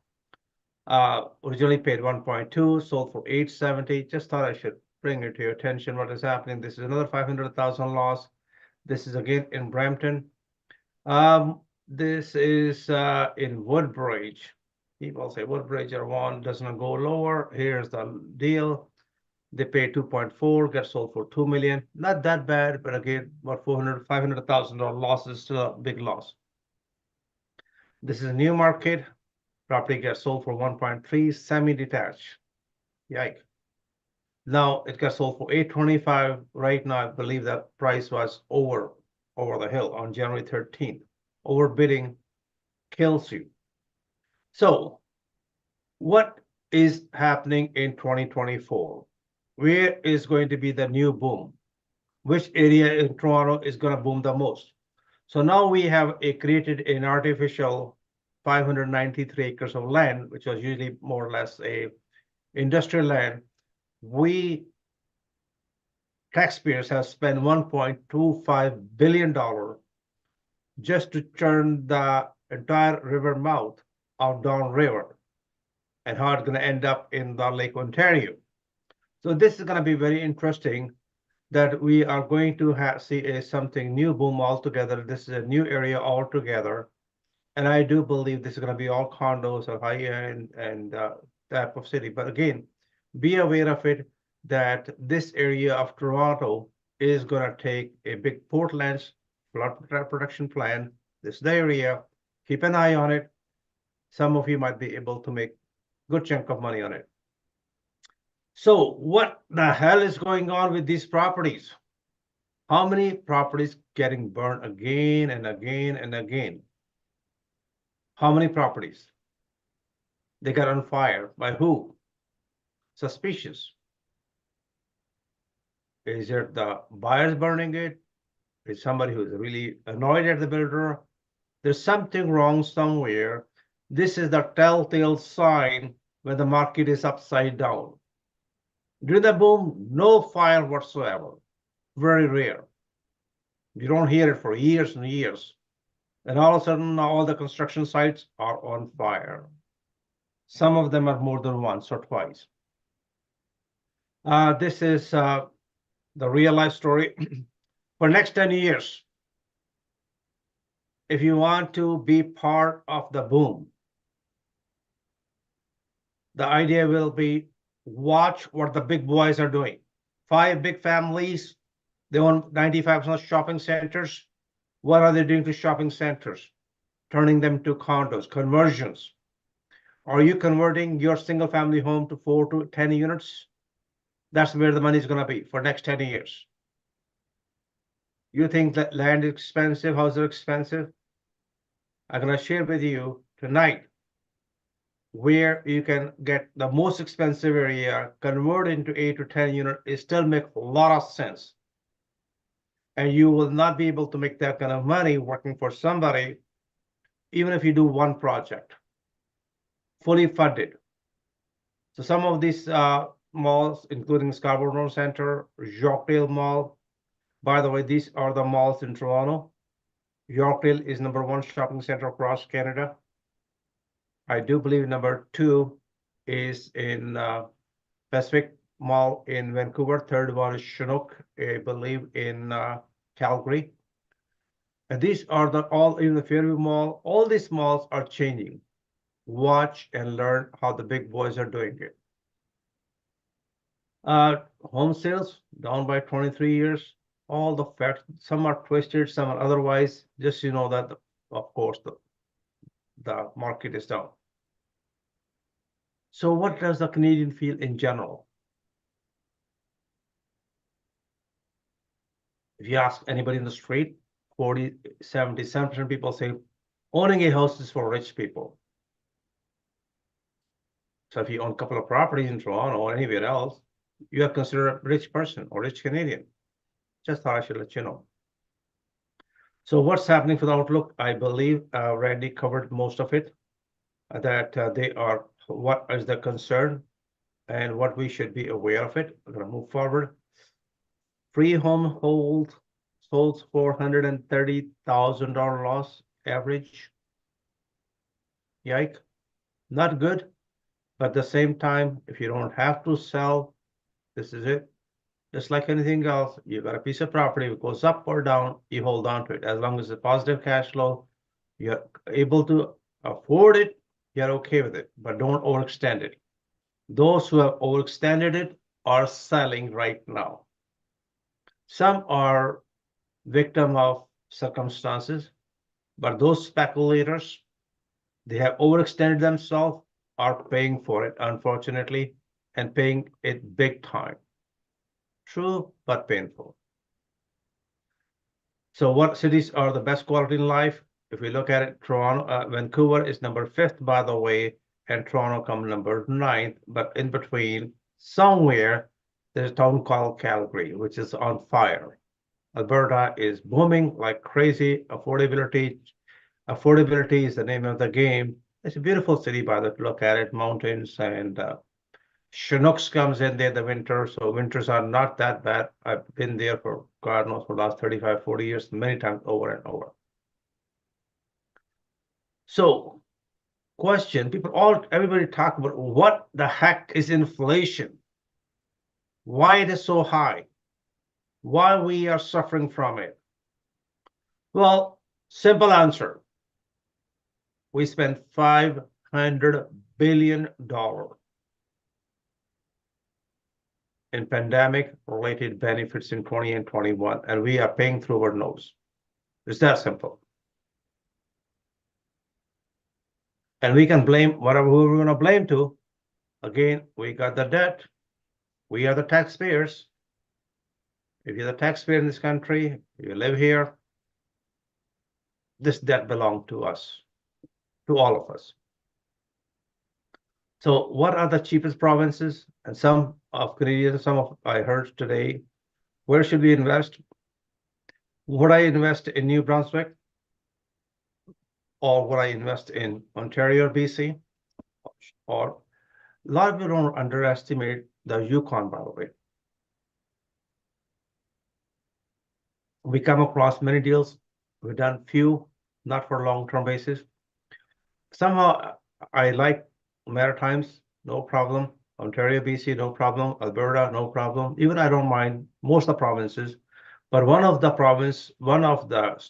Originally paid 1.2, sold for 870. Just thought I should bring it to your attention what is happening. This is another 500,000 loss. This is again in Brampton. This is in Woodbridge. People say Woodbridge or one doesn't go lower. Here's the deal. They pay 2.4, get sold for 2 million. Not that bad, but again, about $500,000 loss is still a big loss. This is a new market. Property gets sold for 1.3, semi-detached. Yike. Now it got sold for 825. Right now, I believe that price was over the hill on January 13th. Overbidding kills you. So what is happening in 2024? Where is going to be the new boom? Which area in Toronto is going to boom the most? So now we have created an artificial 593 acres of land, which was usually more or less a industrial land. We taxpayers have spent $1.25 billion just to turn the entire river mouth of downriver, and how it's going to end up in the Lake Ontario. So this is going to be very interesting, that we are going to see something new boom altogether. This is a new area altogether. And I do believe this is going to be all condos or high-end and type of city. But again, be aware of it, that this area of Toronto is going to take a big Portland's flood production plan. This is the area. Keep an eye on it. Some of you might be able to make a good chunk of money on it. So what the hell is going on with these properties? How many properties getting burned again and again and again? How many properties? They got on fire. By who? Suspicious. Is it the buyers burning it? Is somebody who's really annoyed at the builder? There's something wrong somewhere. This is the telltale sign when the market is upside down. During the boom, no fire whatsoever. Very rare. You don't hear it for years and years. And all of a sudden, all the construction sites are on fire. Some of them are more than once or twice. This is the real life story. For next 10 years, if you want to be part of the boom, the idea will be, watch what the big boys are doing. 5 big families, they own 95% of shopping centers. What are they doing to shopping centers? Turning them to condos, conversions. Are you converting your single family home to 4 to 10 units? That's where the money is going to be for next 10 years. You think that land is expensive, houses are expensive? I'm going to share with you tonight where you can get the most expensive area, convert into 8 to 10 unit, it still make a lot of sense. And you will not be able to make that kind of money working for somebody, even if you do one project, fully funded. So some of these malls, including Scarborough Center, Yorkdale Mall, by the way, these are the malls in Toronto. Yorkdale is #1 shopping center across Canada. I do believe #2 is in Pacific Mall in Vancouver. Third one is Chinook, I believe, in Calgary. And these are all in the Fairview Mall. All these malls are changing. Watch and learn how the big boys are doing it. Home sales down by 23 years. All the facts, some are twisted, some are otherwise. Just you know that, of course, the market is down. So what does the Canadian feel in general? If you ask anybody in the street, 40, 70, 70% of people say owning a house is for rich people. So if you own a couple of properties in Toronto or anywhere else, you are considered a rich person or rich Canadian. Just thought I should let you know. So what's happening for the outlook? I believe Randy covered most of it, that they are, what is the concern and what we should be aware of it. We're going to move forward. Free home sold $430,000 loss average. Yike, not good. But at the same time, if you don't have to sell, this is it. Just like anything else, you got a piece of property, it goes up or down, you hold on to it. As long as it's a positive cash flow, you're able to afford it, you're okay with it, but don't overextend it. Those who have overextended it are selling right now. Some are victim of circumstances, but those speculators, they have overextended themselves, are paying for it, unfortunately, and paying it big time. True, but painful. So what cities are the best quality in life? If we look at it, Toronto, Vancouver is #5, by the way, and Toronto comes #9. But in between, somewhere, there's a town called Calgary, which is on fire. Alberta is booming like crazy. Affordability is the name of the game. It's a beautiful city, by the look at it, mountains and Chinooks comes in there the winter, so winters are not that bad. I've been there for God knows for the last 35, 40 years, many times over and over. So, question, everybody talk about what the heck is inflation? Why it is so high? Why we are suffering from it? Well, simple answer. We spent $500 billion in pandemic-related benefits in 20 and 21, and we are paying through our nose. It's that simple. And we can blame who we're going to blame to. Again, we got the debt. We are the taxpayers. If you're the taxpayer in this country, you live here, this debt belongs to us, to all of us. So what are the cheapest provinces? And some of Canadians, I heard today, where should we invest? Would I invest in New Brunswick? Or would I invest in Ontario, BC? Or a lot of people don't underestimate the Yukon, by the way. We come across many deals. We've done few, not for long-term basis. Somehow I like Maritimes, no problem. Ontario, BC, no problem. Alberta, no problem. Even I don't mind most of the provinces. But one of the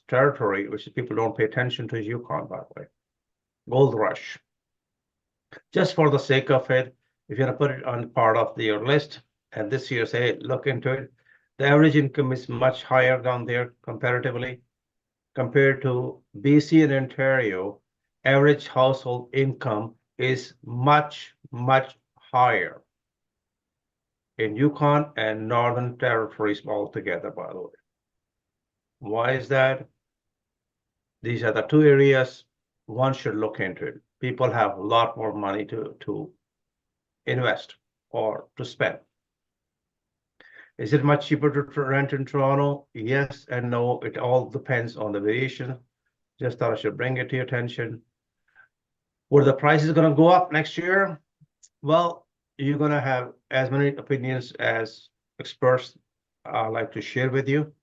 territory, which people don't pay attention to, is Yukon, by the way. Gold rush. Just for the sake of it, if you're gonna put it on part of your list, and this year say, look into it, the average income is much higher down there comparatively. Compared to BC and Ontario, average household income is much, much higher in Yukon and Northern Territories altogether, by the way. Why is that? These are the two areas one should look into it. People have a lot more money to invest or to spend. Is it much cheaper to rent in Toronto? Yes and no. It all depends on the variation. Just thought I should bring it to your attention. Were the prices going to go up next year? Well, you're going to have as many opinions as experts like to share with you.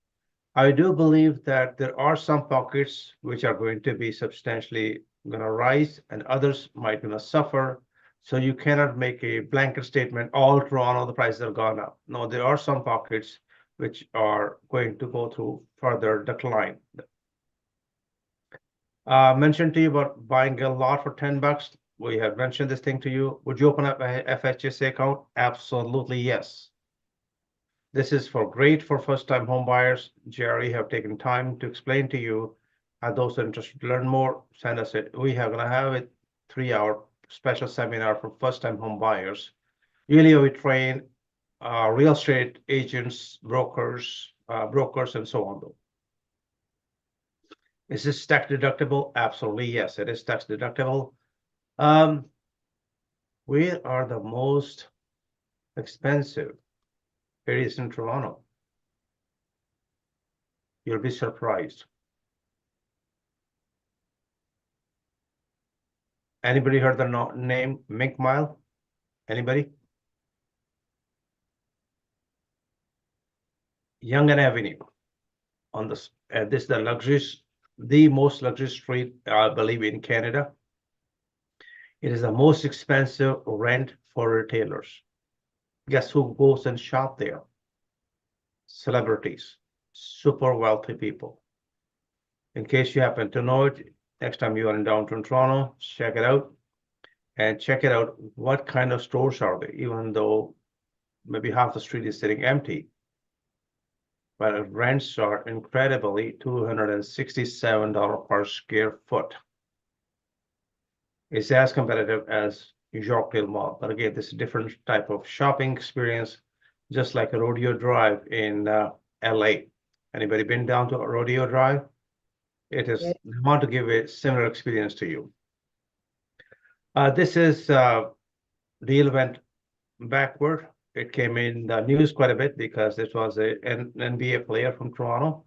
I do believe that there are some pockets which are going to be substantially going to rise and others might going to suffer. So you cannot make a blanket statement, all Toronto, the prices have gone up. No, there are some pockets which are going to go through further decline. Mentioned to you about buying a lot for $10. We have mentioned this thing to you. Would you open up a FHSA account? Absolutely, yes. This is great for first-time home buyers. Jerry have taken time to explain to you. Those interested to learn more, send us it. We are going to have a 3-hour special seminar for first-time home buyers. Usually we train real estate agents, brokers, and so on. Is this tax deductible? Absolutely, yes, it is tax deductible. Where are the most expensive areas in Toronto? You'll be surprised. Anybody heard the name Mink Mile? Anybody? Yonge Avenue. On this is the most luxurious street, I believe, in Canada. It is the most expensive rent for retailers. Guess who goes and shop there? Celebrities, super wealthy people. In case you happen to know it, next time you are in downtown Toronto, check it out. And check it out, what kind of stores are they, even though maybe half the street is sitting empty. But rents are incredibly $267 per square foot. It's as competitive as Yorkdale Mall. But again, this is a different type of shopping experience, just like a Rodeo Drive in LA. Anybody been down to a Rodeo Drive? It is, we want to give a similar experience to you. This is deal went backward. It came in the news quite a bit because this was an NBA player from Toronto.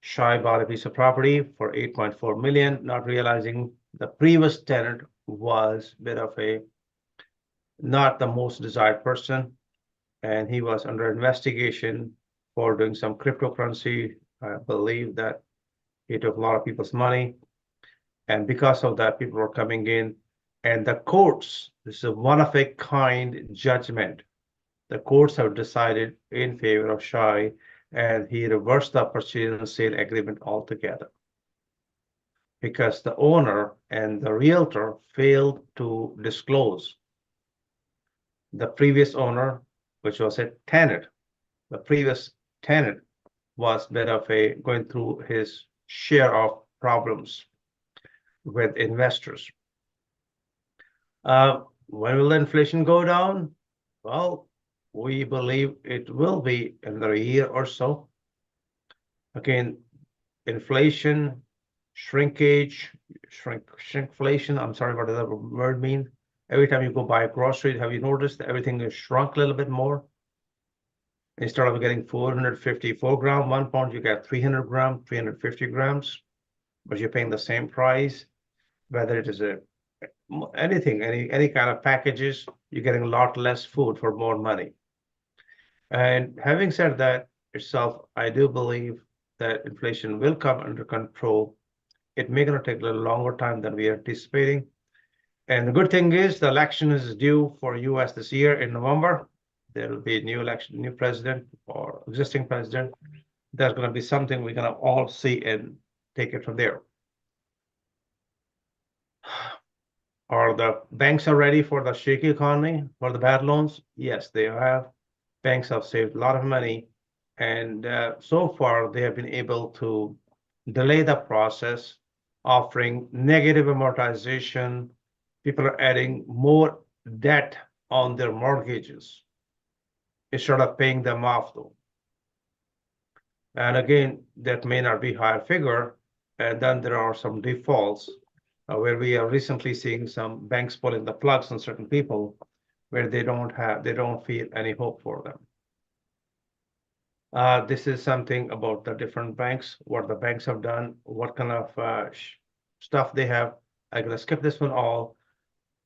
Shy bought a piece of property for $8.4 million, not realizing the previous tenant was a bit of not the most desired person, and he was under investigation for doing some cryptocurrency. I believe that he took a lot of people's money, and because of that, people were coming in, and the courts, this is a one-of-a-kind judgment. The courts have decided in favor of Shy, and he reversed the purchase and sale agreement altogether because the owner and the realtor failed to disclose. The previous owner, which was a tenant, the previous tenant was a bit of going through his share of problems with investors. When will inflation go down? Well, we believe it will be in another year or so. Again, inflation, shrinkage, shrinkflation. I'm sorry, what does that word mean? Every time you go buy a grocery, have you noticed that everything is shrunk a little bit more? Instead of getting 454 gram 1 pound, you get 300 gram, 350 grams, but you're paying the same price. Whether it is anything, any kind of packages, you're getting a lot less food for more money. And having said that itself, I do believe that inflation will come under control. It may gonna take a little longer time than we are anticipating. And the good thing is the election is due for US this year in November. There will be a new election, new president or existing president. There's gonna be something we're gonna all see and take it from there. Are the banks ready for the shaky economy, for the bad loans? Yes, they have. Banks have saved a lot of money, and so far they have been able to delay the process, offering negative amortization. people are adding more debt on their mortgages instead of paying them off though. And again, that may not be higher figure. And then there are some defaults where we are recently seeing some banks pulling the plugs on certain people where they don't feel any hope for them. This is something about the different banks, what the banks have done, what kind of stuff they have. I'm gonna skip this one all.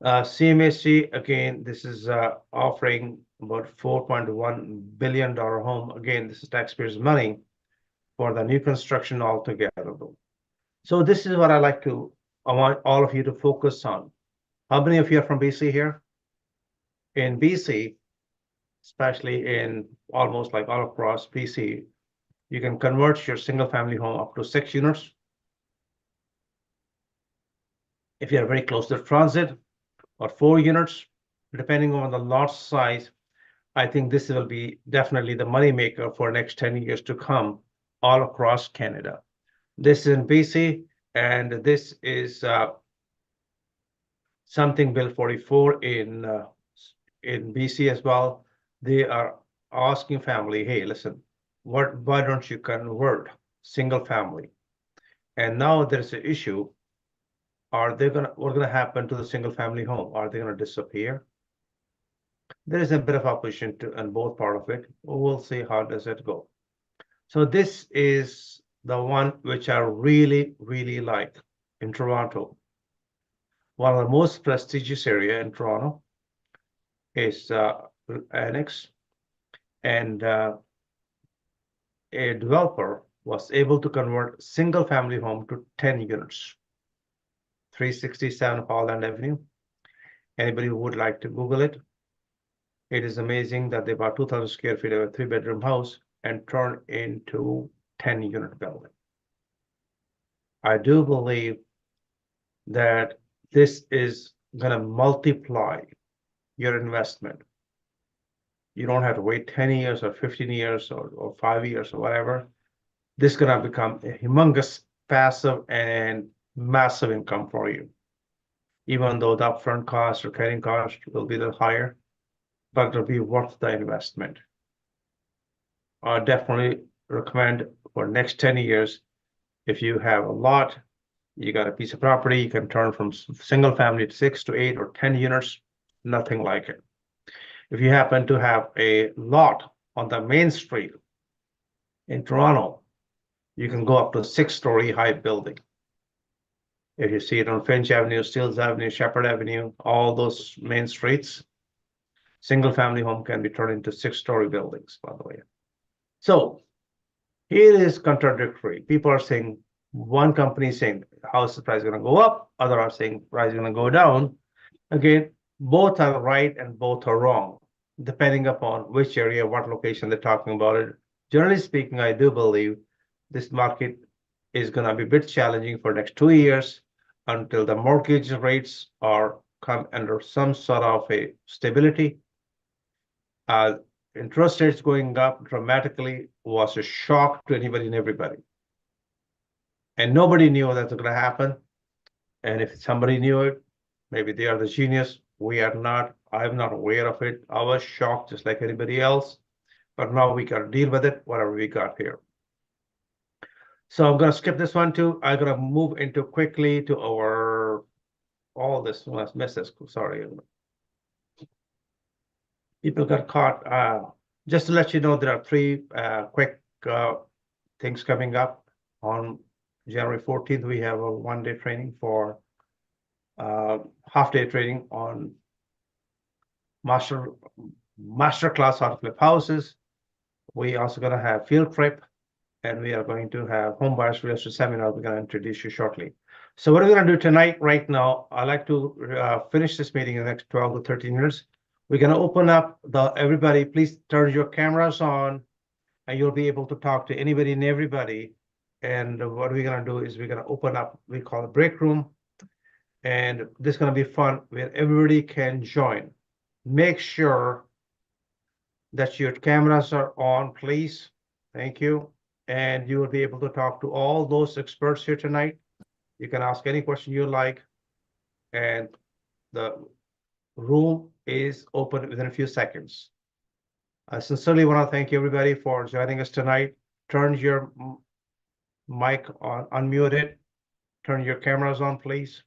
CMHC, again, this is offering about $4.1 billion home. Again, this is taxpayers' money for the new construction altogether. So this is what I want all of you to focus on. How many of you are from BC here? In BC, especially in almost like all across BC, you can convert your single family home up to 6 units. If you're very close to transit, or 4 units, depending on the lot size, I think this will be definitely the money maker for next 10 years to come all across Canada. This is in BC, and this is something Bill 44 in BC as well. They are asking family, hey, listen, why don't you convert single family? And now there's an issue. What's gonna happen to the single family home? Are they gonna disappear? There is a bit of opposition on both part of it. We'll see how does it go. So this is the one which I really, really like in Toronto. One of the most prestigious area in Toronto is Annex, and a developer was able to convert single family home to 10 units. 367 Holland Avenue. Anybody who would like to Google it, it is amazing that they bought 2,000 square feet of a 3-bedroom house and turned into 10-unit building. I do believe that this is going to multiply your investment. You don't have to wait 10 years or 15 years or 5 years or whatever. This is going to become a humongous passive and massive income for you, even though the upfront cost or carrying cost will be a little higher, but it'll be worth the investment. I definitely recommend for next 10 years, if you have a lot, you got a piece of property, you can turn from single family to 6 to 8 or 10 units, nothing like it. If you happen to have a lot on the main street in Toronto, you can go up to a 6-story high building. If you see it on Finch Avenue, Steeles Avenue, Shepherd Avenue, all those main streets, single family home can be turned into 6-story buildings, by the way. So here is contradictory. People are saying, one company is saying house price is going to go up, other are saying price is going to go down. Again, both are right and both are wrong, depending upon which area, what location they're talking about it. Generally speaking, I do believe this market is going to be a bit challenging for next 2 years until the mortgage rates are come under some sort of a stability. Interest rates going up dramatically was a shock to anybody and everybody. And nobody knew that's going to happen. And if somebody knew it, maybe they are the genius. We are not. I'm not aware of it. I was shocked just like anybody else. But now we got to deal with it, whatever we got here. So I'm going to skip this one too. I'm going to move into quickly to our, all this, let's miss this, sorry. People got caught. Just to let you know, there are 3 quick things coming up. On January 14th, we have a 1-day training for half-day training on master class how to flip houses. We also going to have field trip. And we are going to have home buyers real estate seminar we're going to introduce you shortly. So what we're going to do tonight, right now, I'd like to finish this meeting in the next 12 to 13 minutes. We're going to open up everybody, please turn your cameras on, and you'll be able to talk to anybody and everybody. And what we're going to do is we're going to open up, we call it break room. And this is going to be fun where everybody can join. Make sure that your cameras are on, please. Thank you. And you will be able to talk to all those experts here tonight. You can ask any question you like. And The room is open within a few seconds. I sincerely want to thank everybody for joining us tonight. Turn your mic on, unmute it. Turn your cameras on, please.